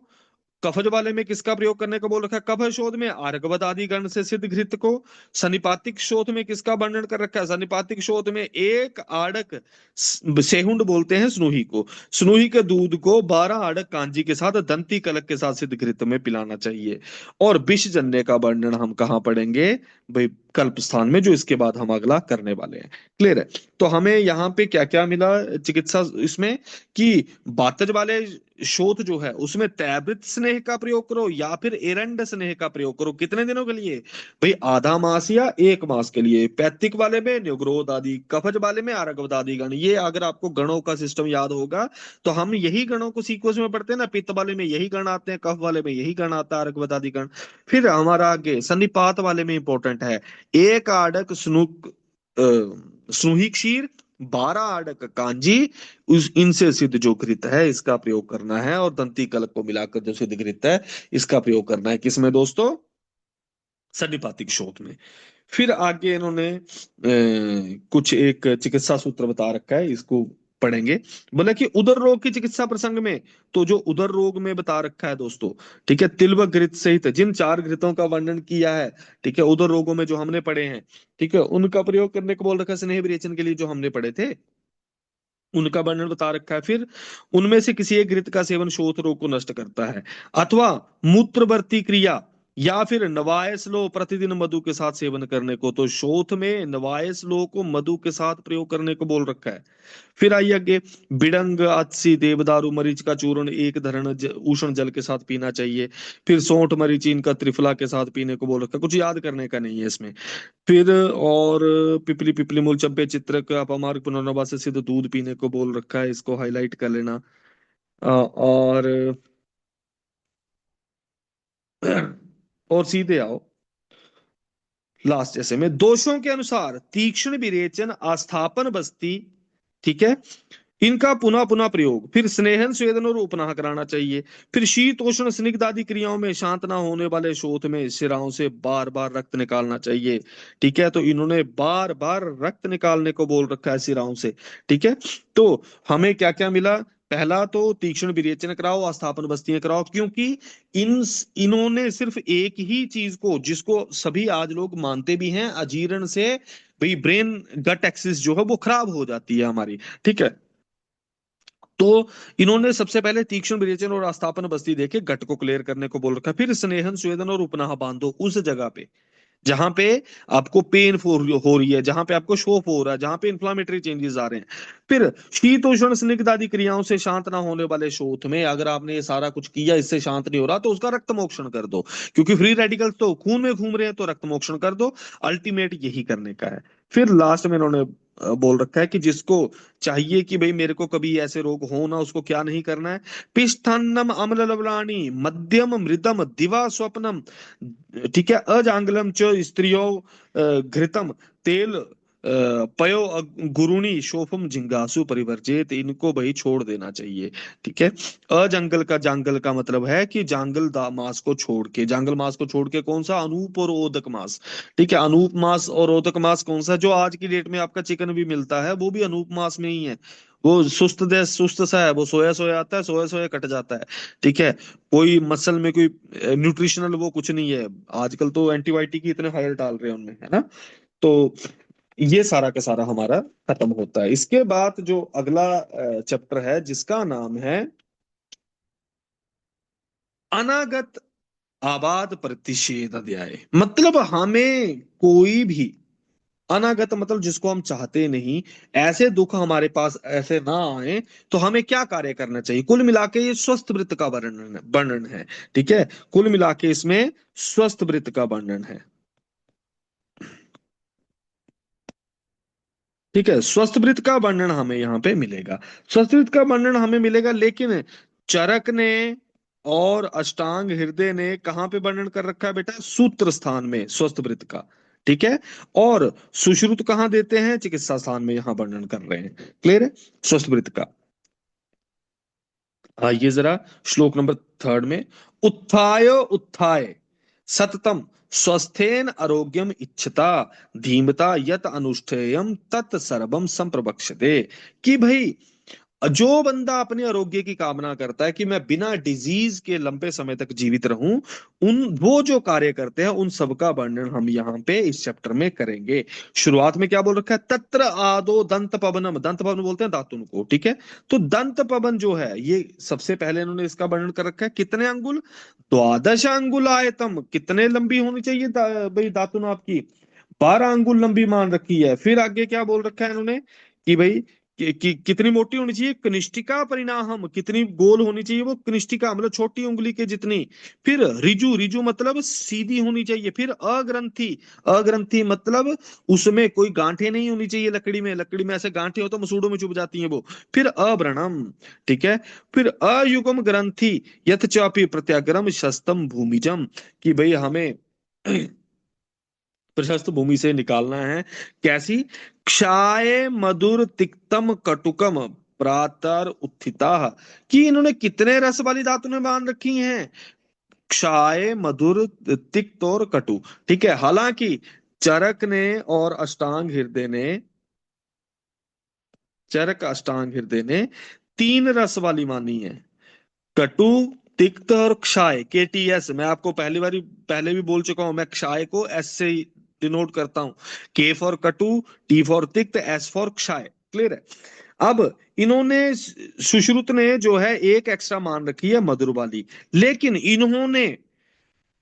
कफज वाले में किसका प्रयोग करने को बोल रखा है, कफ शोध में आर्गवद आदि गण से सिद्ध घृत को। सनिपातिक शोध में किसका वर्णन कर रखा है, सनिपातिक शोध में एक आड़क सेहुंड बोलते हैं स्नूही को, स्नूही के दूध को 12 आड़क कांजी के साथ दंती कलक के साथ सिद्ध घृत में पिलाना चाहिए। और विष जन्य का वर्णन हम कहाँ पढ़ेंगे भाई, कल्प स्थान में, जो इसके बाद हम अगला करने वाले हैं। क्लियर है। तो हमें यहाँ पे क्या क्या मिला चिकित्सा इसमें, कि बातज वाले शोथ जो है उसमें तैवृत स्नेह का प्रयोग करो या फिर एरंड स्नेह का प्रयोग करो। कितने दिनों के लिए भाई, आधा मास या 1 मास के लिए। पैतृक वाले में न्युग्रोध आदि, कफज वाले में आरगवद आदि गण। ये अगर आपको गणों का सिस्टम याद होगा तो हम यही गणों को सीक्वेंस में पढ़ते हैं ना, पित्त वाले में यही गण आते हैं, कफ वाले में यही गण आता है, आरगवद आदि गण। फिर हमारा आगे सन्निपात वाले में इंपॉर्टेंट है, एक आडक स्नुक स्नुही क्षीर, 12 आडक कांजी, उस इनसे सिद्ध जो घृत है इसका प्रयोग करना है। और दंती कलक को मिलाकर जो सिद्ध घृत है इसका प्रयोग करना है, किसमें दोस्तों, सन्निपातिक शोथ में। फिर आगे इन्होंने कुछ एक चिकित्सा सूत्र बता रखा है, इसको पढ़ेंगे। बोला कि उदर रोग की चिकित्सा प्रसंग में, तो जो उदर रोग में बता रखा है दोस्तों, ठीक है, तिल व घृत सहित जिन 4 घृतों का वर्णन किया है, ठीक है, उदर रोगों में जो हमने पढ़े हैं, ठीक है, उनका प्रयोग करने को बोल रखा है। स्नेह विरेचन के लिए जो हमने पढ़े थे उनका वर्णन बता रखा है। फिर उनमें से किसी एक घृत का सेवन शोथ रोग को नष्ट करता है, अथवा मूत्रवर्ती क्रिया, या फिर नवायस लो प्रतिदिन मधु के साथ सेवन करने को। तो शोथ में नवायस लो को मधु के साथ प्रयोग करने को बोल रखा है। फिर आइए आगे, बिडंग अत्सी देवदारू मरीच का चूर्ण एक धरण उष्ण जल के साथ पीना चाहिए। फिर सौंठ मरीचीन का त्रिफला के साथ पीने को बोल रखा है, कुछ याद करने का नहीं है इसमें। फिर और पिपली पिपली मूल चंपे चित्रक अपमार्ग पुनर्नवा से सिद्ध दूध पीने को बोल रखा है, इसको हाईलाइट कर लेना। और और सीधे आओ लास्ट जैसे में, दोषों के अनुसार तीक्ष्ण विरेचन आस्थापन बस्ती, ठीक है, इनका पुनः पुनः प्रयोग। फिर स्नेहन स्वेदन और उपनाह कराना चाहिए। फिर शीतोष्ण स्निग्ध आदि क्रियाओं में शांत ना होने वाले शोथ में शिराओं से बार बार रक्त निकालना चाहिए, ठीक है। तो इन्होंने बार बार रक्त निकालने को बोल रखा है शिराओं से, ठीक है। तो हमें क्या क्या मिला, पहला तो तीक्ष्ण विरेचन कराओ, आस्थापन बस्तियां कराओ, क्योंकि इन इन्होंने सिर्फ एक ही चीज को, जिसको सभी आज लोग मानते भी हैं, अजीर्ण से भाई ब्रेन गट एक्सिस जो है वो खराब हो जाती है हमारी, ठीक है। तो इन्होंने सबसे पहले तीक्ष्ण विरेचन और आस्थापन बस्ती देके गट को क्लियर करने को बोल रखा, फिर स्नेहन स्वेदन और उपनाह बांधो उस जगह पे जहां पे आपको पेन हो रही है, जहां पे आपको शोफ हो रहा है, जहां पे इन्फ्लामेटरी चेंजेस आ रहे हैं। फिर शीत उष्ण स्निग्ध आदि क्रियाओं से शांत ना होने वाले शोथ में अगर आपने ये सारा कुछ किया, इससे शांत नहीं हो रहा, तो उसका रक्त मोक्षण कर दो, क्योंकि फ्री रेडिकल्स तो खून में घूम रहे हैं, तो रक्त मोक्षण कर दो। अल्टीमेट यही करने का है। फिर लास्ट में इन्होंने बोल रखा है कि जिसको चाहिए कि भाई मेरे को कभी ऐसे रोग हो ना, उसको क्या नहीं करना है। पिष्ठान्नम अम्ल लवणानि मध्यम मृदम दिवा स्वप्नम, ठीक है, अजांगलम च स्त्रियो घृतम तेल पयो गुरुणी शोफम जिंगासु परिवर्जित, इनको भाई छोड़ देना चाहिए। ठीक है। अजंगल का, जांगल का मतलब है कि जांगल मास को छोड़ के, जांगल मास को छोड़ के कौन सा, अनूप और ओदक मास। ठीक है, अनूप मास और ओदक मास कौन सा, जो आज की डेट में आपका चिकन भी मिलता है वो भी अनूप मास में ही है। वो सुस्त सा है, वो सोया सोया आता है, सोया सोया कट जाता है। ठीक है। कोई मसल में कोई न्यूट्रिशनल वो कुछ नहीं है। आजकल तो एंटीबायोटिक ही इतने हायर डाल रहे हैं उनमें, है ना। तो ये सारा का सारा हमारा खत्म होता है। इसके बाद जो अगला चैप्टर है जिसका नाम है अनागत आबाद प्रतिषेध अध्याय। मतलब हमें कोई भी अनागत मतलब जिसको हम चाहते नहीं, ऐसे दुख हमारे पास ऐसे ना आए, तो हमें क्या कार्य करना चाहिए। कुल मिला के ये स्वस्थ वृत्त का वर्णन वर्णन है। ठीक है। कुल मिला के इसमें स्वस्थ वृत्त का वर्णन है। ठीक है, स्वस्थ वृत्त का वर्णन हमें यहाँ पे मिलेगा। स्वस्थ वृत्त का वर्णन हमें मिलेगा, लेकिन चरक ने और अष्टांग हृदय ने कहाँ पे वर्णन कर रखा है बेटा, सूत्र स्थान में स्वस्थ वृत्त का। ठीक है। और सुश्रुत कहाँ देते हैं, चिकित्सा स्थान में यहाँ वर्णन कर रहे हैं। क्लियर है स्वस्थ वृत्त का। आइए जरा श्लोक नंबर थर्ड में, उत्थाय उत्थाय सततम स्वस्थेन आरोग्यम इच्छता धीमता यत अनुष्ठेयम तत् सर्वम संप्रवक्ष्यते। कि भाई जो बंदा अपने आरोग्य की कामना करता है कि मैं बिना डिजीज के लंबे समय तक जीवित रहूं, उन वो जो कार्य करते हैं उन सबका वर्णन हम यहाँ पे इस चैप्टर में करेंगे। शुरुआत में क्या बोल रखा है, तत्र आदो दंत पवनम, दंत पवन बोलते हैं दातुन को। ठीक है। तो दंत पवन जो है ये सबसे पहले इन्होंने इसका वर्णन कर रखा है, कितने अंगुल, द्वादश अंगुल आयतम, कितने लंबी होनी चाहिए भाई दातुन आपकी, 12 अंगुल लंबी मान रखी है। फिर आगे क्या बोल रखा है इन्होंने कि भाई कितनी मोटी होनी चाहिए, कनिष्ठिका परिणाम, कितनी गोल होनी चाहिए वो कनिष्ठिका, मतलब छोटी उंगली के जितनी। फिर रिजु, रिजु मतलब सीधी होनी चाहिए। फिर अग्रंथी, अग्रंथी मतलब उसमें कोई गांठें नहीं होनी चाहिए लकड़ी में, लकड़ी में ऐसे गांठें हो तो मसूड़ों में चुभ जाती हैं वो। फिर अव्रणम। ठीक है। फिर अयुगम ग्रंथि यथ चापी प्रत्याग्रम शस्तम भूमिजम, कि भाई हमें प्रशस्त भूमि से निकालना है। कैसी, क्षाय मधुर तिक्तम कटुकम प्रातर उत्थिता, कि इन्होंने कितने रस वाली धातु में मान रखी हैं, क्षाय मधुर तिक्त और कटु। ठीक है। हालांकि चरक ने और अष्टांग हृदय ने, चरक अष्टांग हृदय ने तीन रस वाली मानी है, कटु तिक्त और क्षाय, KTS। मैं आपको पहली बारी पहले भी बोल चुका हूं, मैं क्षाय को एस से डिनोट करता हूं, K फॉर कटु, T फॉर तिक्त, S फॉर क्षाय। क्लियर है। अब इन्होंने सुश्रुत ने जो है एक एक्स्ट्रा मान रखी है मधुर वाली, लेकिन इन्होंने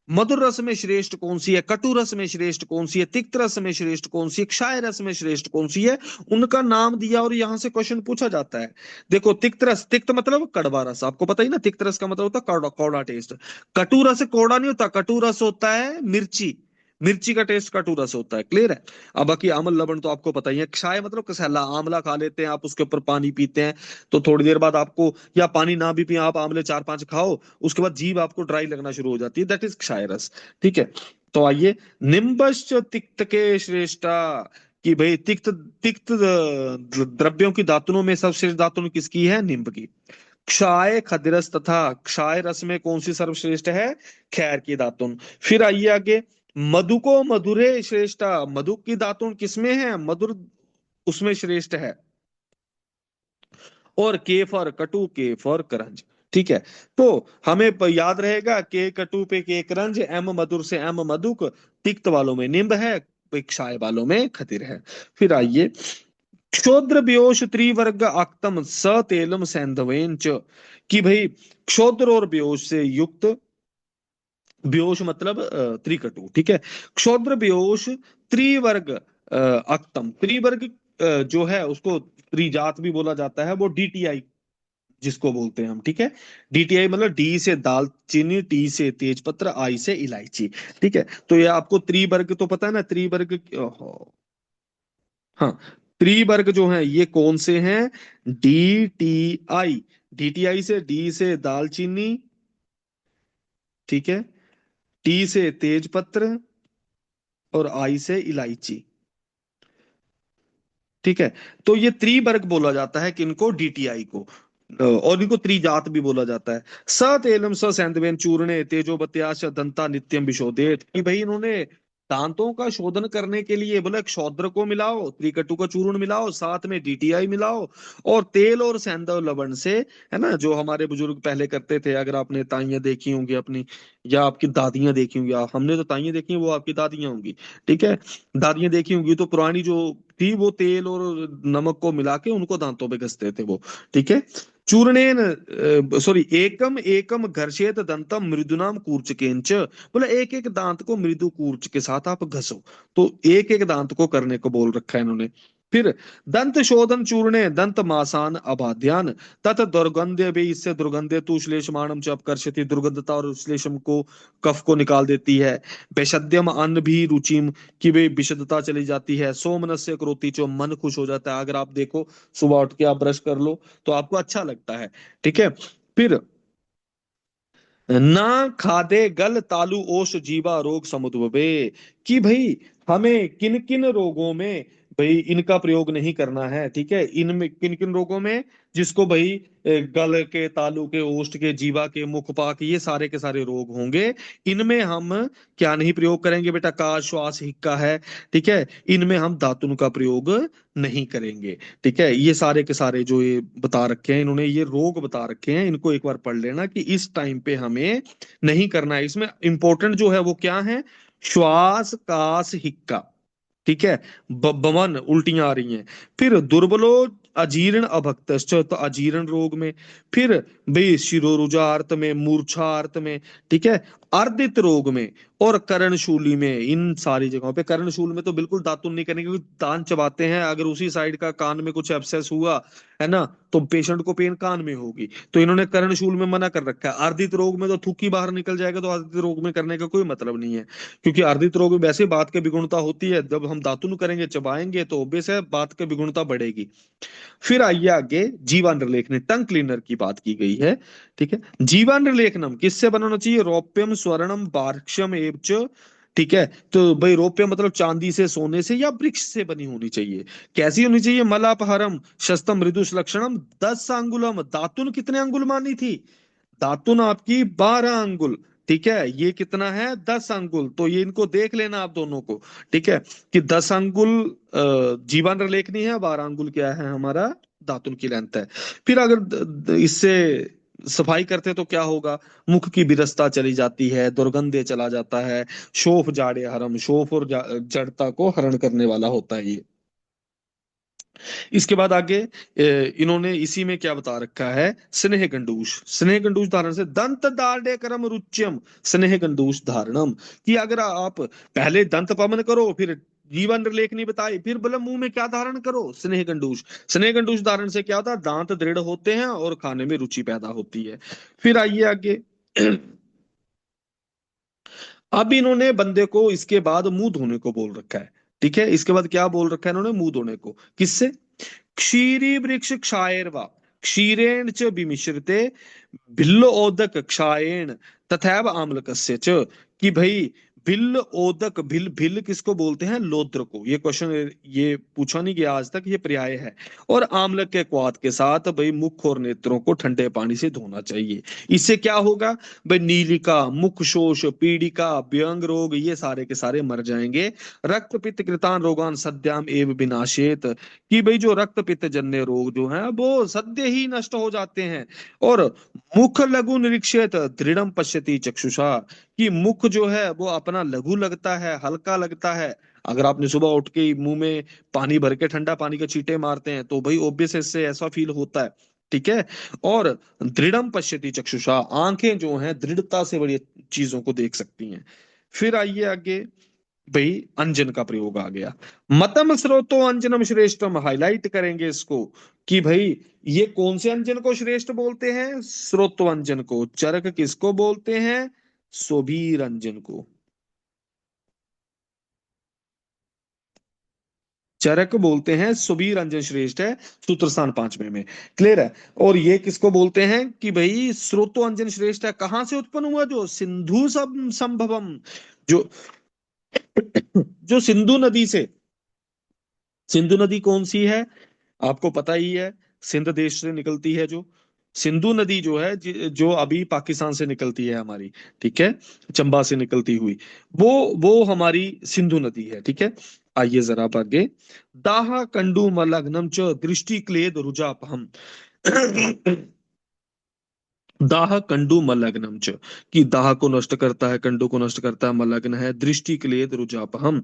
मधुर रस में श्रेष्ठ कौन सी है, कटु रस में श्रेष्ठ कौन सी है, तिक्त रस में श्रेष्ठ कौन सी है, क्षाय रस में श्रेष्ठ कौन सी है, उनका नाम दिया और यहां से क्वेश्चन पूछा जाता है। देखो तिक्त रस, तिक्त मतलब कड़वा रस, आपको पता ही ना, तिक्त रस का मतलब होता है कौड़ा, कौड़ा टेस्ट। कटु रस कौड़ा नहीं होता, कटु रस होता है मिर्ची, मिर्ची का टेस्ट कटु रस होता है। क्लियर है। अब बाकी आमल लवण तो आपको पता ही है। क्षाय मतलब कसैला, आंवला खा लेते हैं आप, उसके ऊपर पानी पीते हैं, तो थोड़ी देर बाद आपको, या पानी ना भी पिए आप, आंवले 4-5 खाओ, उसके बाद जीभ आपको ड्राई लगना शुरू हो जाती है, दैट इज क्षाय रस। ठीक है। तो आइए, निम्बश्च तिक्त के श्रेष्ठा, कि भाई तिक्त, तिक्त द्रव्यों की दातुनों में सर्वश्रेष्ठ दातुन किसकी है, निम्ब की। क्षाय खदिरस, तथा क्षाय रस में कौन सी सर्वश्रेष्ठ है, खैर की दातुन। फिर आइए आगे, मधु को मधुरे श्रेष्ठा, मधु की दातुन किसमें है, मधुर उसमें श्रेष्ठ है। और के फॉर कटु, के फॉर करंज। ठीक है। तो हमें याद रहेगा, के कटु पे के करंज, एम मधुर से एम मधुक, तिक्त वालों में निम्ब है, क्षाय वालों में खतिर है। फिर आइए, क्षोद्र व्योष त्रिवर्ग आक्तम स तेलम सैंधवेन च, कि भाई क्षोद्र और व्योष से युक्त, व्योष मतलब त्रिकटु, ठीक है। क्षोद्र व्योष त्रिवर्ग अक्तम, त्रिवर्ग जो है उसको त्रिजात भी बोला जाता है, वो डीटीआई जिसको बोलते हैं हम, ठीक है। डीटीआई मतलब डी से दालचीनी, टी से तेजपत्र, आई से इलायची, ठीक है। तो ये आपको त्रिवर्ग तो पता है ना, त्रिवर्ग, हाँ, त्रिवर्ग जो है ये कौन से हैं? डी टी आई, डीटीआई से, डी से दालचीनी, ठीक है, टी से तेजपत्र और आई से इलायची, ठीक है। तो ये त्रिवर्ग बोला जाता है किनको? डीटीआई को। और इनको त्रिजात भी बोला जाता है। स तेलम स सेंधवेन चूर्णे तेजोबत्याश दंता नित्यम विशोधेत, कि भाई इन्होंने दांतों का शोधन करने के लिए बोला क्षौद्र को मिलाओ, त्रिकटु का चूर्ण मिलाओ, साथ में डीटीआई मिलाओ, और तेल और सेंधव लवण से, है ना, जो हमारे बुजुर्ग पहले करते थे, अगर आपने ताइयां देखी होंगी अपनी, या आपकी दादियां देखी होंगी, हमने तो ताइयां देखी हैं, वो आपकी दादियां होंगी, ठीक है। दादियां देखी होंगी तो पुरानी जो थी, वो तेल और नमक को मिला के उनको दांतों पे घसते थे वो, ठीक है। चूर्णेन, सॉरी, एकम एकम घर्षेत दंतम मृदुनाम कूर्चकेंच, बोला एक एक दांत को मृदु कूर्च के साथ आप घसो। तो एक एक दांत को करने को बोल रखा है इन्होंने। फिर दंत शोधन चूर्णे दंत मासान अबाध्यान तथ दुर्गंध्य भी, इससे दुर्गंध्य तु श्लेषमाणम च अपकर्षति, दुर्गंधता और श्लेषम को, कफ को निकाल देती है। वैषद्यम अन्न भी रुचिम, कि वे विशुद्धता चली जाती है। सोमनस्य करोति, जो मन खुश हो जाता है, अगर आप देखो सुबह उठ के आप ब्रश कर लो तो आपको अच्छा लगता है, ठीक है। फिर ना खादे गल तालु ओष जीवा रोग समुद्भवे, कि भाई हमें किन किन रोगों में भाई इनका प्रयोग नहीं करना है, ठीक है। इनमें किन किन रोगों में, जिसको भाई गल के, तालु के, ओष्ठ के, जीवा के, मुखपाक, ये सारे के सारे रोग होंगे, इनमें हम क्या नहीं प्रयोग करेंगे बेटा? का, श्वास, हिक्का है, ठीक है, इनमें हम दातुन का प्रयोग नहीं करेंगे, ठीक है। ये सारे के सारे जो ये बता रखे हैं इन्होंने, ये रोग बता रखे हैं, इनको एक बार पढ़ लेना कि इस टाइम पे हमें नहीं करना है। इसमें इंपॉर्टेंट जो है वो क्या है? श्वास, कास, हिक्का, ठीक है। बमन, उल्टियां आ रही हैं। फिर दुर्बलो अजीर्ण अभक्तश्च, तो अजीर्ण रोग में। फिर भाई शिरोरुजार्थ में, मूर्छार्थ में, ठीक है, अर्दित रोग में, और कर्णशूली में, इन सारी जगहों पे। कर्णशूल में तो बिल्कुल दातुन नहीं करेंगे, क्योंकि दांत चबाते हैं, अगर उसी साइड का कान में कुछ एब्सेस हुआ, है ना, तो पेशेंट को पेन कान में होगी। तो इन्होंने कर्णशूल में मना कर रखा है। अर्दित रोग में तो थूक ही बाहर निकल जाएगा, तो अर्दित रोग में करने का कोई मतलब नहीं है, क्योंकि अर्दित रोग में वैसे बात की विगुणता होती है, जब हम दातुन करेंगे, चबाएंगे, तो ऑब्वियस है बात की विगुणता बढ़ेगी। फिर आइए आगे, जीवांड्रलेखन, टंग क्लीनर की बात की गई है, ठीक है। जीवांड्रलेखनम किससे बनाना चाहिए? रौप्यम स्वर्णम बार्क्ष्यम एवच, ठीक है। तो भाई रौप्य मतलब चांदी से, सोने से, या वृक्ष से बनी होनी चाहिए। कैसी होनी चाहिए? मलापहरम शस्तम मृदुष लक्षणम 10 अंगुलम, दातुन कितने अंगुल मानी थी? दातुन आपकी 12 अंगुल, ठीक है। ये कितना है? 10 अंगुल। तो ये इनको देख लेना आप दोनों को, ठीक है, कि 10 अंगुल जीवांड लेखनी है, 12 अंगुल क्या है हमारा? दातुन की लेंथ है। फिर अगर इससे सफाई करते तो क्या होगा? मुख की विरसता चली जाती है, दुर्गंधे चला जाता है। शोफ जाड़े हरम, शोफ और जड़ता को हरण करने वाला होता है ये। इसके बाद आगे इन्होंने इसी में क्या बता रखा है? स्नेह गंडूष, स्नेह गंडूष धारण से दंत दाढ़े करम रुच्यम स्नेह गंडूष धारणम, कि अगर आप पहले दंत पमन करो, फिर जीवन लेख नहीं बताई, फिर बोले मुंह में क्या धारण करो? स्नेह गंडूष। स्नेह गंडूष धारण से क्या होता है? दांत दृढ़ होते हैं और खाने में रुचि पैदा होती है। फिर आइए आगे। अब इन्होंने बंदे को इसके बाद मुंह धोने को बोल रखा है, ठीक है। इसके बाद क्या बोल रखा है इन्होंने? मुंह धोने को किससे? क्षीरी वृक्ष क्षायर्वा क्षीरेण च विमिश्रते भिल्ल ओदक क्षायेण तथैव आम्लकस्य च, कि भाई भिल्ल ओदक, भिल भिल किसको बोलते हैं? लोद्र को। ये क्वेश्चन ये पूछा नहीं गया आज तक, ये पर्याय है। और आम्ल के क्वाथ के साथ भाई मुख और नेत्रों को ठंडे पानी से धोना चाहिए। इससे क्या होगा? भाई नीलिका, मुख शोष, पीड़िका, व्यंग रोग, ये सारे के सारे मर जाएंगे। रक्त पित्त कृतान रोगान सद्याम एव विनाशेत, कि भाई जो रक्त पित्त जन्य रोग जो है वो सद्य ही नष्ट हो जाते हैं। और मुख लघु निरीक्षित दृढ़म पश्यति चक्षुषा, कि मुख जो है वो अपना लघु लगता है, हल्का लगता है, अगर आपने सुबह उठ के मुंह में पानी भर के ठंडा पानी के छींटे मारते हैं तो भाई ऑब्वियस इससे ऐसा फील होता है। ठीक है। और दृढ़म पश्यति चक्षुषा, आंखें जो हैं दृढ़ता से बड़ी चीजों को देख सकती हैं। फिर आइए आगे, भाई अंजन का प्रयोग आ गया। मतम स्रोतो अंजनम श्रेष्ठम, हाईलाइट करेंगे इसको कि भाई ये कौन से अंजन को श्रेष्ठ बोलते हैं, स्रोतो अंजन को। चरक किसको बोलते हैं, सोबीर अंजन को। चरक बोलते हैं सुबीर अंजन श्रेष्ठ है, सूत्र स्थान पांचवें में। क्लियर है। और ये किसको बोलते हैं कि भाई स्रोतो अंजन श्रेष्ठ है, कहां से उत्पन्न हुआ, जो सिंधु संभवम, जो जो सिंधु नदी से, सिंधु नदी कौन सी है, आपको पता ही है, सिंध देश से निकलती है जो। सिंधु नदी जो है जो अभी पाकिस्तान से निकलती है हमारी, ठीक है, चंबा से निकलती हुई, वो हमारी सिंधु नदी है। ठीक है। आइए जरा आप आगे। दाह कंडू मलग्नम च दृष्टि क्लेद रुजापहम। दाह कंडू मलग्नम च, कि दाह को नष्ट करता है, कंडू को नष्ट करता है, मलग्न है, दृष्टि क्लेद रुजापहम।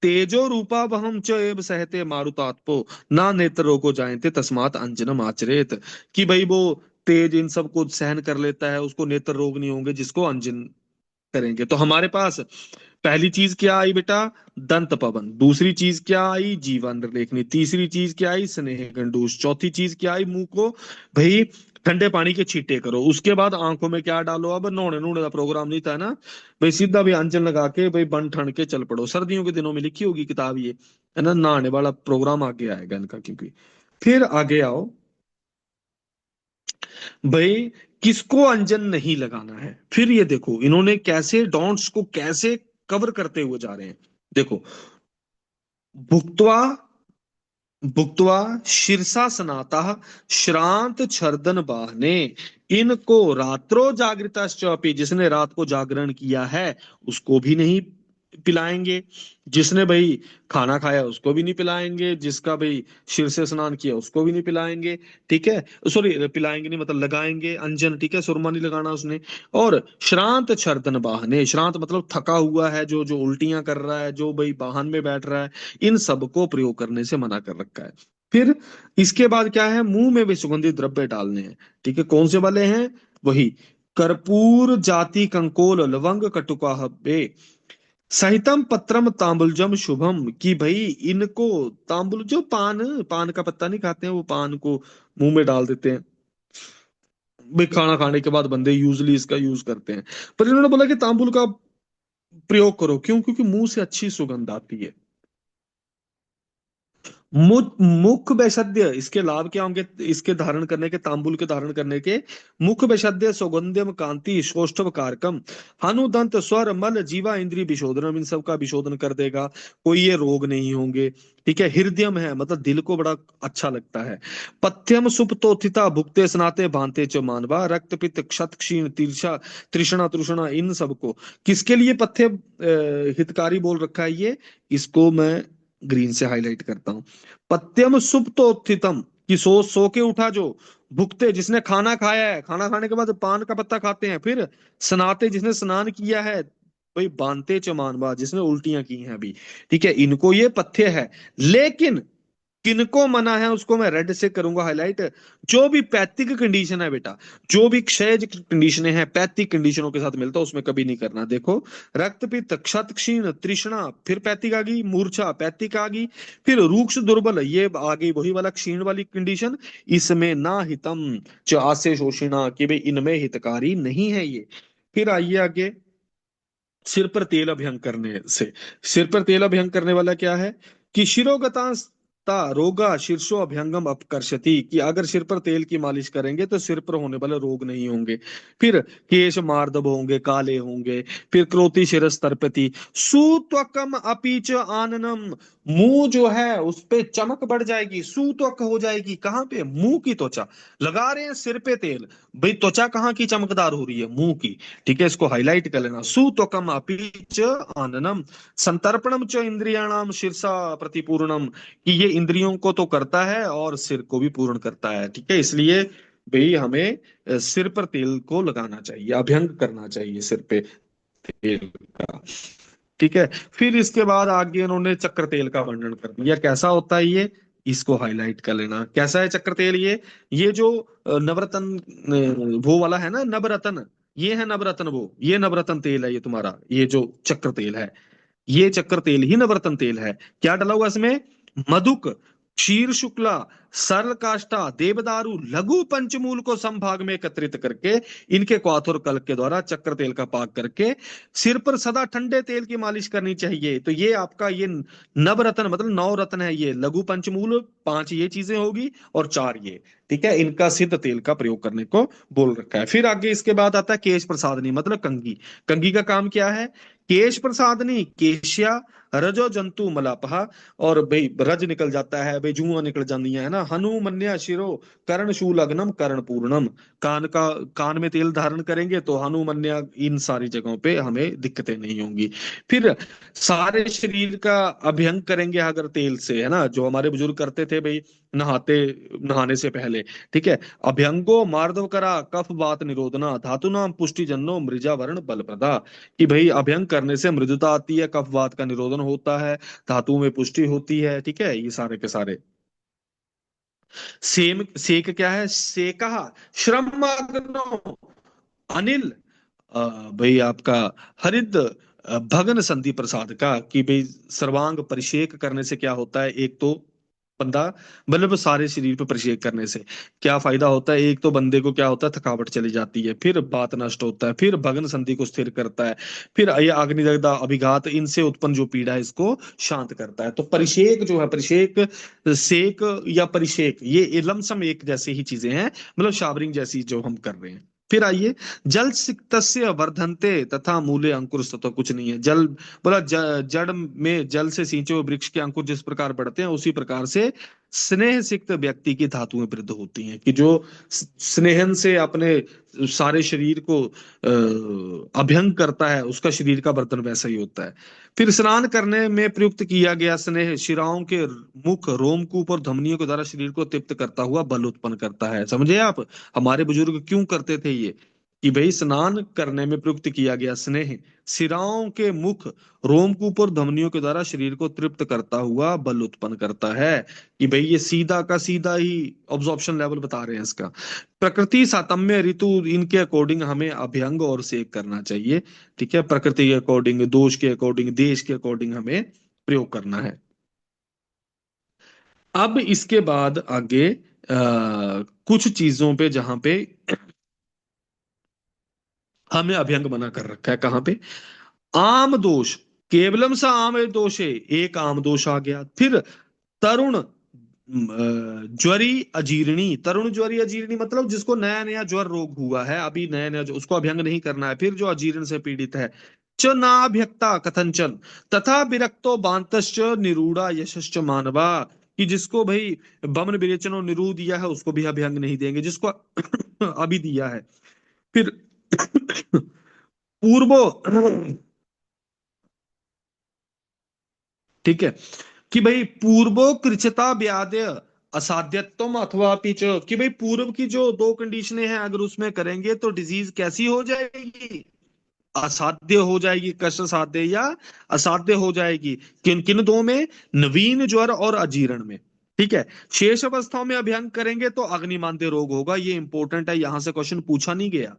तेजो रूपा वहम च एव सहते मारुतात्पो, ना नेत्रों को जायते तस्मात अंजनम आचरेत। कि भाई वो तेज इन सब को सहन कर लेता है, उसको नेत्र रोग नहीं होंगे जिसको अंजन करेंगे। तो हमारे पास पहली चीज क्या आई बेटा, दंत पवन। दूसरी चीज क्या आई, जीवन लेखनी। तीसरी चीज क्या आई, स्नेह गंडूस। चौथी चीज क्या आई, मुंह को भाई ठंडे पानी के छींटे करो। उसके बाद आंखों में क्या डालो, अब नहाने नूने का प्रोग्राम नहीं था ना भाई, सीधा भी अंजन लगा के भाई बन ठन के चल पड़ो। सर्दियों के दिनों में लिखी होगी किताब ये, है ना, नहाने वाला प्रोग्राम आगे आएगा इनका। क्योंकि फिर आगे आओ भाई, किसको अंजन नहीं लगाना है। फिर ये देखो इन्होंने कैसे डॉन्ट्स को कैसे कवर करते हुए जा रहे हैं। देखो, भुक्त्वा भुक्त्वा शीर्षासनाता श्रांत छर्दन बाहने, इनको रात्रो जागृताश्चापि, जिसने रात को जागरण किया है उसको भी नहीं पिलाएंगे। जिसने भाई खाना खाया उसको भी नहीं पिलाएंगे, जिसका भाई शीर से स्नान किया उसको भी नहीं पिलाएंगे। ठीक है, सॉरी पिलाएंगे नहीं मतलब लगाएंगे अंजन। ठीक है, सुरमा नहीं लगाना उसने। और श्रांत छर्दन बाहने, श्रांत मतलब थका हुआ है, जो जो उल्टियां कर रहा है, जो भाई वाहन में बैठ रहा है, इन सबको प्रयोग करने से मना कर रखा है। फिर इसके बाद क्या है, मुंह में भी सुगंधित द्रव्य डालने हैं। ठीक है, कौन से वाले हैं, वही कर्पूर जाति कंकोल लवंग कटुका हब्बे सहितम पत्रम तांबुलजम शुभम, कि भाई इनको तांबुल, जो पान, पान का पत्ता नहीं खाते हैं, वो पान को मुंह में डाल देते हैं भाई, खाना खाने के बाद बंदे यूजली इसका यूज करते हैं। पर इन्होंने बोला कि तांबुल का प्रयोग करो, क्यों, क्योंकि मुंह से अच्छी सुगंध आती है। मुख वैषध्य, इसके लाभ क्या होंगे, इसके धारण करने के, तांबुल के धारण करने के, मुख वैषध्य सौगंध्यम कांति शोष्ठव कारकम, हनुदंत स्वर मल जीवा इंद्रिय विशोधनम, इन सब का विशोधन कर देगा, कोई ये रोग नहीं होंगे। ठीक है, हृदयम है मतलब दिल को बड़ा अच्छा लगता है। पथ्यम सुप्तोत्थिता भुक्ते स्नाते भांते च मानवा, रक्त पित्त क्षत क्षीण तीर्षा तृष्णा तृष्णा, इन सबको किसके लिए पथ्य हितकारी बोल रखा है ये, इसको मैं ग्रीन से हाईलाइट करता हूं। पत्यम सुप्तोत्थितम, कि सो के उठा जो, भुगते जिसने खाना खाया है, खाना खाने के बाद पान का पत्ता खाते हैं, फिर स्नाते जिसने स्नान किया है, भाई बांते च मानवा जिसने उल्टियां की हैं अभी। ठीक है, इनको ये पथ्य है। लेकिन किनको मना है उसको मैं रेड से करूंगा हाईलाइट, जो भी पैथिक कंडीशन है बेटा, जो भी क्षयज कंडीशनें हैं पैथिक कंडीशनों के साथ मिलता है उसमें कभी नहीं करना। देखो, रक्तपित्त क्षत क्षीण तृष्णा, फिर पैथिक आ गई, मूर्छा पैथिक आ गई, फिर रूक्ष दुर्बल ये आ गई वही वाला क्षीण वाली कंडीशन, इसमें ना हितम च आसे शोषिणा, कि भाई इनमें हितकारी नहीं है ये। फिर आइए आगे, सिर पर तेल अभ्यंग करने से। सिर पर तेल अभ्यंग करने वाला क्या है, कि शिरोगता रोगा शीर्षो अभ्यंगम अपकर्षति, कि अगर सिर पर तेल की मालिश करेंगे तो सिर पर होने वाले रोग नहीं होंगे। फिर केश मार्दब होंगे, काले होंगे। फिर क्रोति शिरस तरपति, सुत्वकम अपीच आननम, मुंह जो है उस पे चमक बढ़ जाएगी, सुत्वक हो जाएगी, कहाँ पे, मुंह की त्वचा। लगा रहे हैं सिर पे तेल, भाई त्वचा कहाँ की चमकदार हो रही है, मुंह की। ठीक है, इसको हाईलाइट कर लेना, सुत्वकम अपी च आननम, संतर्पणम च इंद्रियाणाम शीर्षा प्रतिपूर्णम, कि ये इंद्रियों को तो करता है और सिर को भी पूर्ण करता है। ठीक है, इसलिए भाई हमें सिर पर तेल को लगाना चाहिए, अभ्यंग करना चाहिए सिर पे तेल का। ठीक है। फिर इसके बाद आगे उन्होंने चक्र तेल का वर्णन कर दिया, कैसा होता है ये, इसको हाईलाइट कर लेना, कैसा है चक्र तेल ये जो नवरत्न वो वाला है ना, नवरत्न, ये है नवरत्न, वो ये नवरत्न तेल है, ये तुम्हारा ये जो चक्र तेल है, ये चक्र तेल ही नवरत्न तेल है। क्या डला हुआ इसमें, मधुक, क्षीर शुक्ला, सरल काष्ठा, देवदारू, लघु पंचमूल को समभाग में एकत्रित करके इनके क्वाथ और कल्प के द्वारा चक्र तेल का पाक करके सिर पर सदा ठंडे तेल की मालिश करनी चाहिए। तो ये आपका ये नवरत्न मतलब नौ रत्न है, ये लघु पंचमूल पांच ये चीजें होगी और चार ये, ठीक है, इनका सिद्ध तेल का प्रयोग करने को बोल रखा है। फिर आगे इसके बाद आता है केश प्रसादनी मतलब कंघी। कंघी का काम क्या है, केश प्रसादनी केशिया रजो जंतु मलापहा, और भाई रज निकल जाता है, भाई जुआ निकल जाती है ना, हनु मन्या शिरो कर्ण शूल अग्नम कर्ण पूर्णम, कान का, कान में तेल धारण करेंगे तो हनु मन्या इन सारी जगहों पे हमें दिक्कतें नहीं होंगी। फिर सारे शरीर का अभ्यंग करेंगे अगर तेल से, है ना, जो हमारे बुजुर्ग करते थे भाई, नहाते, नहाने से पहले, ठीक है। अभ्यंगो मार्दव करा कफ वात निरोधना धातु नाम पुष्टि जन्नो मृजा वर्ण बल प्रदा, कि भाई अभ्यंग करने से मृदुता आती है, कफ वात का निरोधन होता है, धातु में पुष्टि होती है, ठीक है, ये सारे के सारे। सेम सेक क्या है, सेका श्रम अनिल, भाई आपका हरिद भगन संधि प्रसाद का, कि भाई सर्वांग परिषेक करने से क्या होता है, एक तो बंदा मतलब सारे शरीर पे परिषेक करने से क्या फायदा होता है, एक तो बंदे को क्या होता है, थकावट चली जाती है, फिर बात नष्ट होता है, फिर भगन संधि को स्थिर करता है, फिर ये अग्निदग्ध अभिघात इनसे उत्पन्न जो पीड़ा है इसको शांत करता है। तो परिषेक जो है, परिषेक, सेक या परिषेक, ये लमसम एक जैसे ही चीजें हैं, मतलब शावरिंग जैसी जो हम कर रहे हैं। फिर आइए, जल सिक्तस्य वर्धन्ते तथा मूले अंकुर तो कुछ नहीं है जल, बोला जड़ में जल से सींचे हुए वृक्ष के अंकुर जिस प्रकार बढ़ते हैं उसी प्रकार से स्नेह सिक्त व्यक्ति की धातुएं वृद्ध होती हैं, कि जो स्नेहन से अपने सारे शरीर को अभ्यंग करता है उसका शरीर का वर्तन वैसा ही होता है। फिर स्नान करने में प्रयुक्त किया गया स्नेह शिराओं के मुख रोमकूप और धमनियों के द्वारा शरीर को तृप्त करता हुआ बल उत्पन्न करता है, समझे आप, हमारे बुजुर्ग क्यों करते थे ये, कि भाई स्नान करने में प्रयुक्त किया गया स्नेह सिराओं के मुख रोमकूप और धमनियों के द्वारा शरीर को तृप्त करता हुआ बल उत्पन्न करता है, कि भाई ये सीधा का सीधा ही ऑब्जॉर्प्शन लेवल बता रहे हैं इसका। प्रकृति सातम्य ऋतु इनके अकॉर्डिंग हमें अभ्यंग और सेक करना चाहिए, ठीक है, प्रकृति के अकॉर्डिंग, दोष के अकॉर्डिंग, देश के अकॉर्डिंग हमें प्रयोग करना है। अब इसके बाद आगे कुछ चीजों पे जहां पे हमें अभ्यंग मना कर रखा है, कहाँ पे, आम दोष, केवलम सा आम दोष है, एक आम दोष आ गया। फिर तरुण ज्वरी अजीर्णी, तरुण ज्वरी अजीर्णी मतलब जिसको नया नया ज्वर रोग हुआ है, अभी नया नया उसको अभ्यंग नहीं करना है। फिर जो अजीर्ण से पीड़ित है, च नाभ्यक्ता कथंचन, तथा विरक्तो बांतश्च निरूढ़ा यशश्च मानवा, कि जिसको भाई बमन विरेचन और निरूढ़ दिया है उसको भी अभ्यंग नहीं देंगे, जिसको अभी दिया है। फिर पूर्वो, ठीक है, कि भाई पूर्वो कृच्छता व्याध्य असाध्यत्वम अथवा पिच, कि भाई पूर्व की जो दो कंडीशनें हैं अगर उसमें करेंगे तो डिजीज कैसी हो जाएगी, असाध्य हो जाएगी, कष्ट साध्य या असाध्य हो जाएगी। किन किन दो में, नवीन ज्वर और अजीर्ण में, ठीक है। शेष अवस्थाओं में अभ्यंग करेंगे तो अग्निमांद्य रोग होगा, ये इंपॉर्टेंट है, यहां से क्वेश्चन पूछा नहीं गया,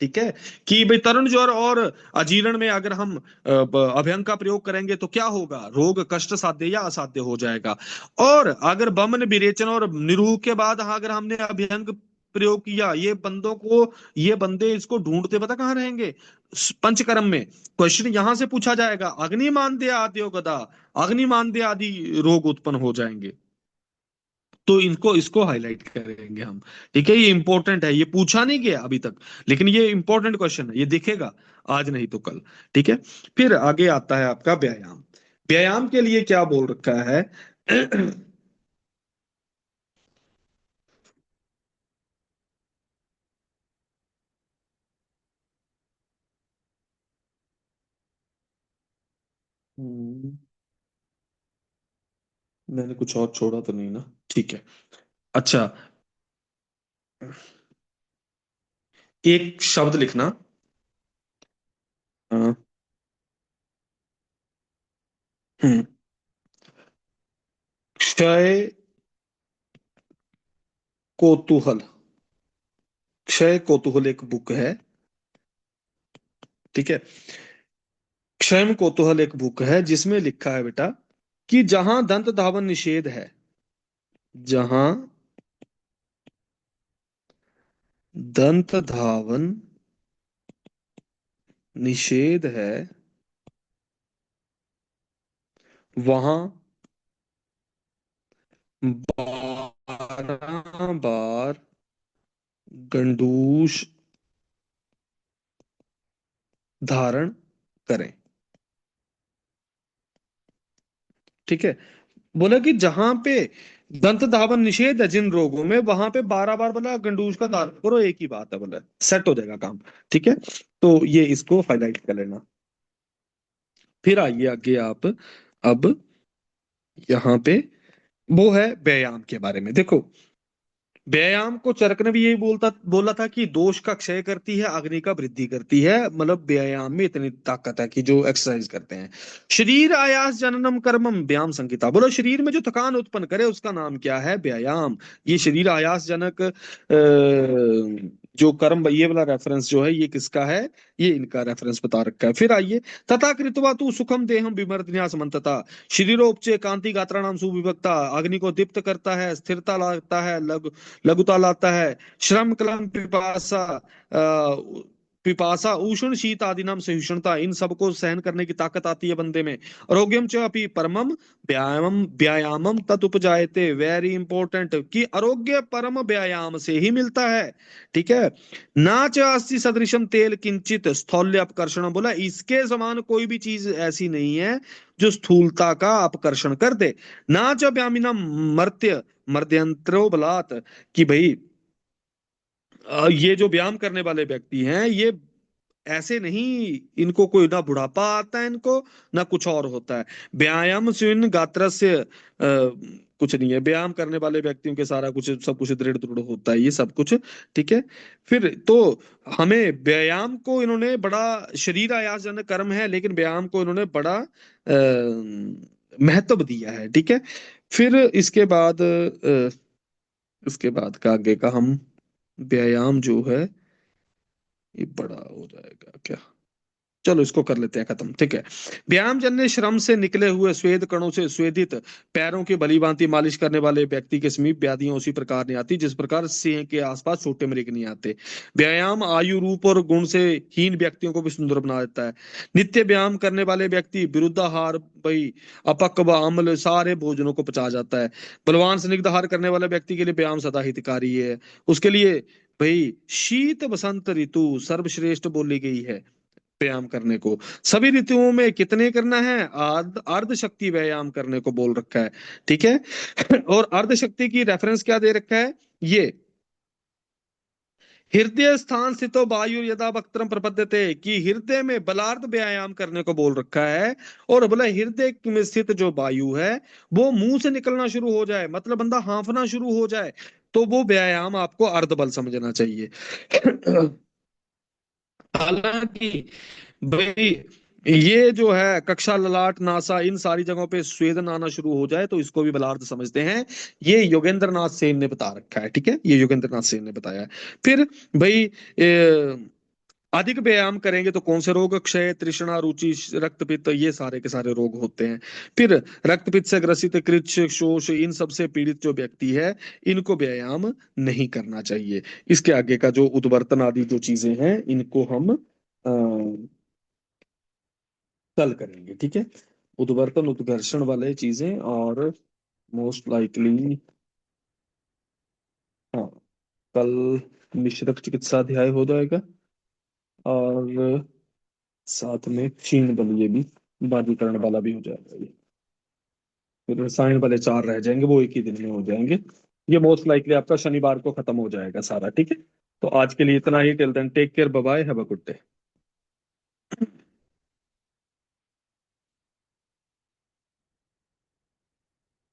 ठीक है, कि भाई तरुण ज्वर और अजीर्ण में अगर हम अभ्यंग का प्रयोग करेंगे तो क्या होगा, रोग कष्ट साध्य या असाध्य हो जाएगा। और अगर बमन विरेचन और निरूह के बाद अगर हमने अभ्यंग प्रयोग किया, ये बंदों को, ये बंदे इसको ढूंढते पता कहाँ रहेंगे, पंचकर्म में। क्वेश्चन यहां से पूछा जाएगा, अग्निमांद्य आदि गदा, अग्निमांद्य आदि रोग उत्पन्न हो जाएंगे, तो इनको इसको हाईलाइट करेंगे हम, ठीक है, ये इंपॉर्टेंट है, ये पूछा नहीं गया अभी तक, लेकिन ये इंपॉर्टेंट क्वेश्चन है, ये दिखेगा आज नहीं तो कल, ठीक है। फिर आगे आता है आपका व्यायाम। व्यायाम के लिए क्या बोल रखा है। हम्म, मैंने कुछ और छोड़ा तो नहीं ना, ठीक है। अच्छा, एक शब्द लिखना, हम्म। क्षय कोतूहल। क्षय कोतूहल एक बुक है। ठीक है। क्षय कोतूहल एक बुक है जिसमें लिखा है बेटा कि जहां दंत धावन निषेध है, जहां दंत धावन निषेध है, वहां 12 बार गंडूस धारण करें। ठीक है। बोला कि जहां पे दंत धावन निषेध है जिन रोगों में, वहां पे 12 बार बोला गंडूस का धारण करो, एक ही बात है, बोला सेट हो जाएगा काम। ठीक है। तो ये इसको हाईलाइट कर लेना। फिर आइए आगे आप। अब यहाँ पे वो है व्यायाम के बारे में। देखो, व्यायाम को चरक ने भी यही बोला था कि दोष का क्षय करती है, अग्नि का वृद्धि करती है। मतलब व्यायाम में इतनी ताकत है कि जो एक्सरसाइज करते हैं। शरीर आयास जननम कर्मम व्यायाम संहिता। बोलो, शरीर में जो थकान उत्पन्न करे उसका नाम क्या है? व्यायाम। ये शरीर आयास जनक जो कर्म, ये वाला रेफरेंस जो है ये किसका है? ये इनका रेफरेंस बता रखा है। फिर आइए, तथा कृत्वा तू सुखम देहम विमर्दन्यास मंतता। शरीरोपचे कांति गात्रा नाम सुविभक्ता। अग्नि को दीप्त करता है, स्थिरता लाता है, लघुता लाता है, श्रम कलम पिपासा, पिपासा उष्ण शीत आदि नाम सहिष्णुता, इन सबको सहन करने की ताकत आती है बंदे में। आरोग्यम च अपि परमम व्यायामम व्यायामम तत् उपजायते। वेरी इंपॉर्टेंट, कि आरोग्य परम व्यायाम से ही मिलता है। ठीक है। ना च अस्ति सदृशम तेल किंचित स्थौल्य अपकर्षण। बोला, इसके समान कोई भी चीज ऐसी नहीं है जो स्थूलता का अपकर्षण कर दे। ना च व्यामिना मर्त्य मर्द्यंत्रो बलात्। कि भाई ये जो व्यायाम करने वाले व्यक्ति हैं, ये ऐसे नहीं, इनको कोई ना बुढ़ापा आता है इनको, ना कुछ और होता है। व्यायाम स्विन गात्र से कुछ नहीं है। व्यायाम करने वाले व्यक्तियों के सारा कुछ, सब कुछ दृढ़ दृढ़ होता है, ये सब कुछ। ठीक है। फिर तो हमें व्यायाम को इन्होंने बड़ा, शरीर आयास जनक कर्म है लेकिन व्यायाम को इन्होंने बड़ा महत्व दिया है। ठीक है। फिर इसके बाद का आगे का हम व्यायाम जो है ये बड़ा हो जाएगा क्या? चलो इसको कर लेते हैं खत्म। ठीक है। व्यायाम जन्य श्रम से निकले हुए स्वेद कणों से स्वेदित पैरों की भली भांति मालिश करने वाले व्यक्ति के समीप व्याधियां उसी प्रकार नहीं आती जिस प्रकार सिंह के आसपास छोटे मृग नहीं आते। व्यायाम आयु रूप और गुण से हीन व्यक्तियों को भी सुंदर बना देता है। नित्य व्यायाम करने वाले व्यक्ति विरुद्धाहार, भाई अपक व अम्ल सारे भोजनों को पचा जाता है। बलवान स्निग्ध आहार करने वाले व्यक्ति के लिए व्यायाम सदा हितकारी है। उसके लिए भाई शीत बसंत ऋतु सर्वश्रेष्ठ बोली गई है व्यायाम करने को। सभी ऋतुओं में कितने करना है? अर्ध शक्ति व्यायाम करने को बोल रखा है। ठीक है। और अर्ध शक्ति की रेफरेंस क्या दे रखा है? ये हृदय स्थान स्थितो वायु यदा वक्त्रम प्रपद्यते, कि हृदय में बलार्ध व्यायाम करने को बोल रखा है। और बोला हृदय में स्थित जो वायु है वो मुंह से निकलना शुरू हो जाए, मतलब बंदा हांफना शुरू हो जाए, तो वो व्यायाम आपको अर्ध बल समझना चाहिए। हालांकि भाई ये जो है कक्षा, ललाट, नासा, इन सारी जगहों पे स्वेदन आना शुरू हो जाए तो इसको भी बलार्ध समझते हैं। ये योगेंद्र नाथ सेन ने बता रखा है। ठीक है। ये योगेंद्र नाथ सेन ने बताया है। फिर भाई अधिक व्यायाम करेंगे तो कौन से रोग? क्षय, तृष्णा, रुचि, रक्तपित्त, ये सारे के सारे रोग होते हैं। फिर रक्तपित्त से ग्रसित, कृच्छ, शोष, इन सब से पीड़ित जो व्यक्ति है, इनको व्यायाम नहीं करना चाहिए। इसके आगे का जो उद्वर्तन आदि जो चीजें हैं इनको हम कल करेंगे। ठीक है। उद्वर्तन उद्घर्षण वाले चीजें, और मोस्ट लाइकली हाँ, कल मिश्रक चिकित्सा अध्याय हो जाएगा, और साथ में क्षीण बल, ये भी बाजीकरण वाला भी हो जाएगा ये। फिर रसायन वाले 4 रह जाएंगे, वो एक ही दिन में हो जाएंगे। ये मोस्ट लाइकली आपका शनिवार को खत्म हो जाएगा सारा। ठीक है। तो आज के लिए इतना ही। Till then take care, bye bye, have a good day.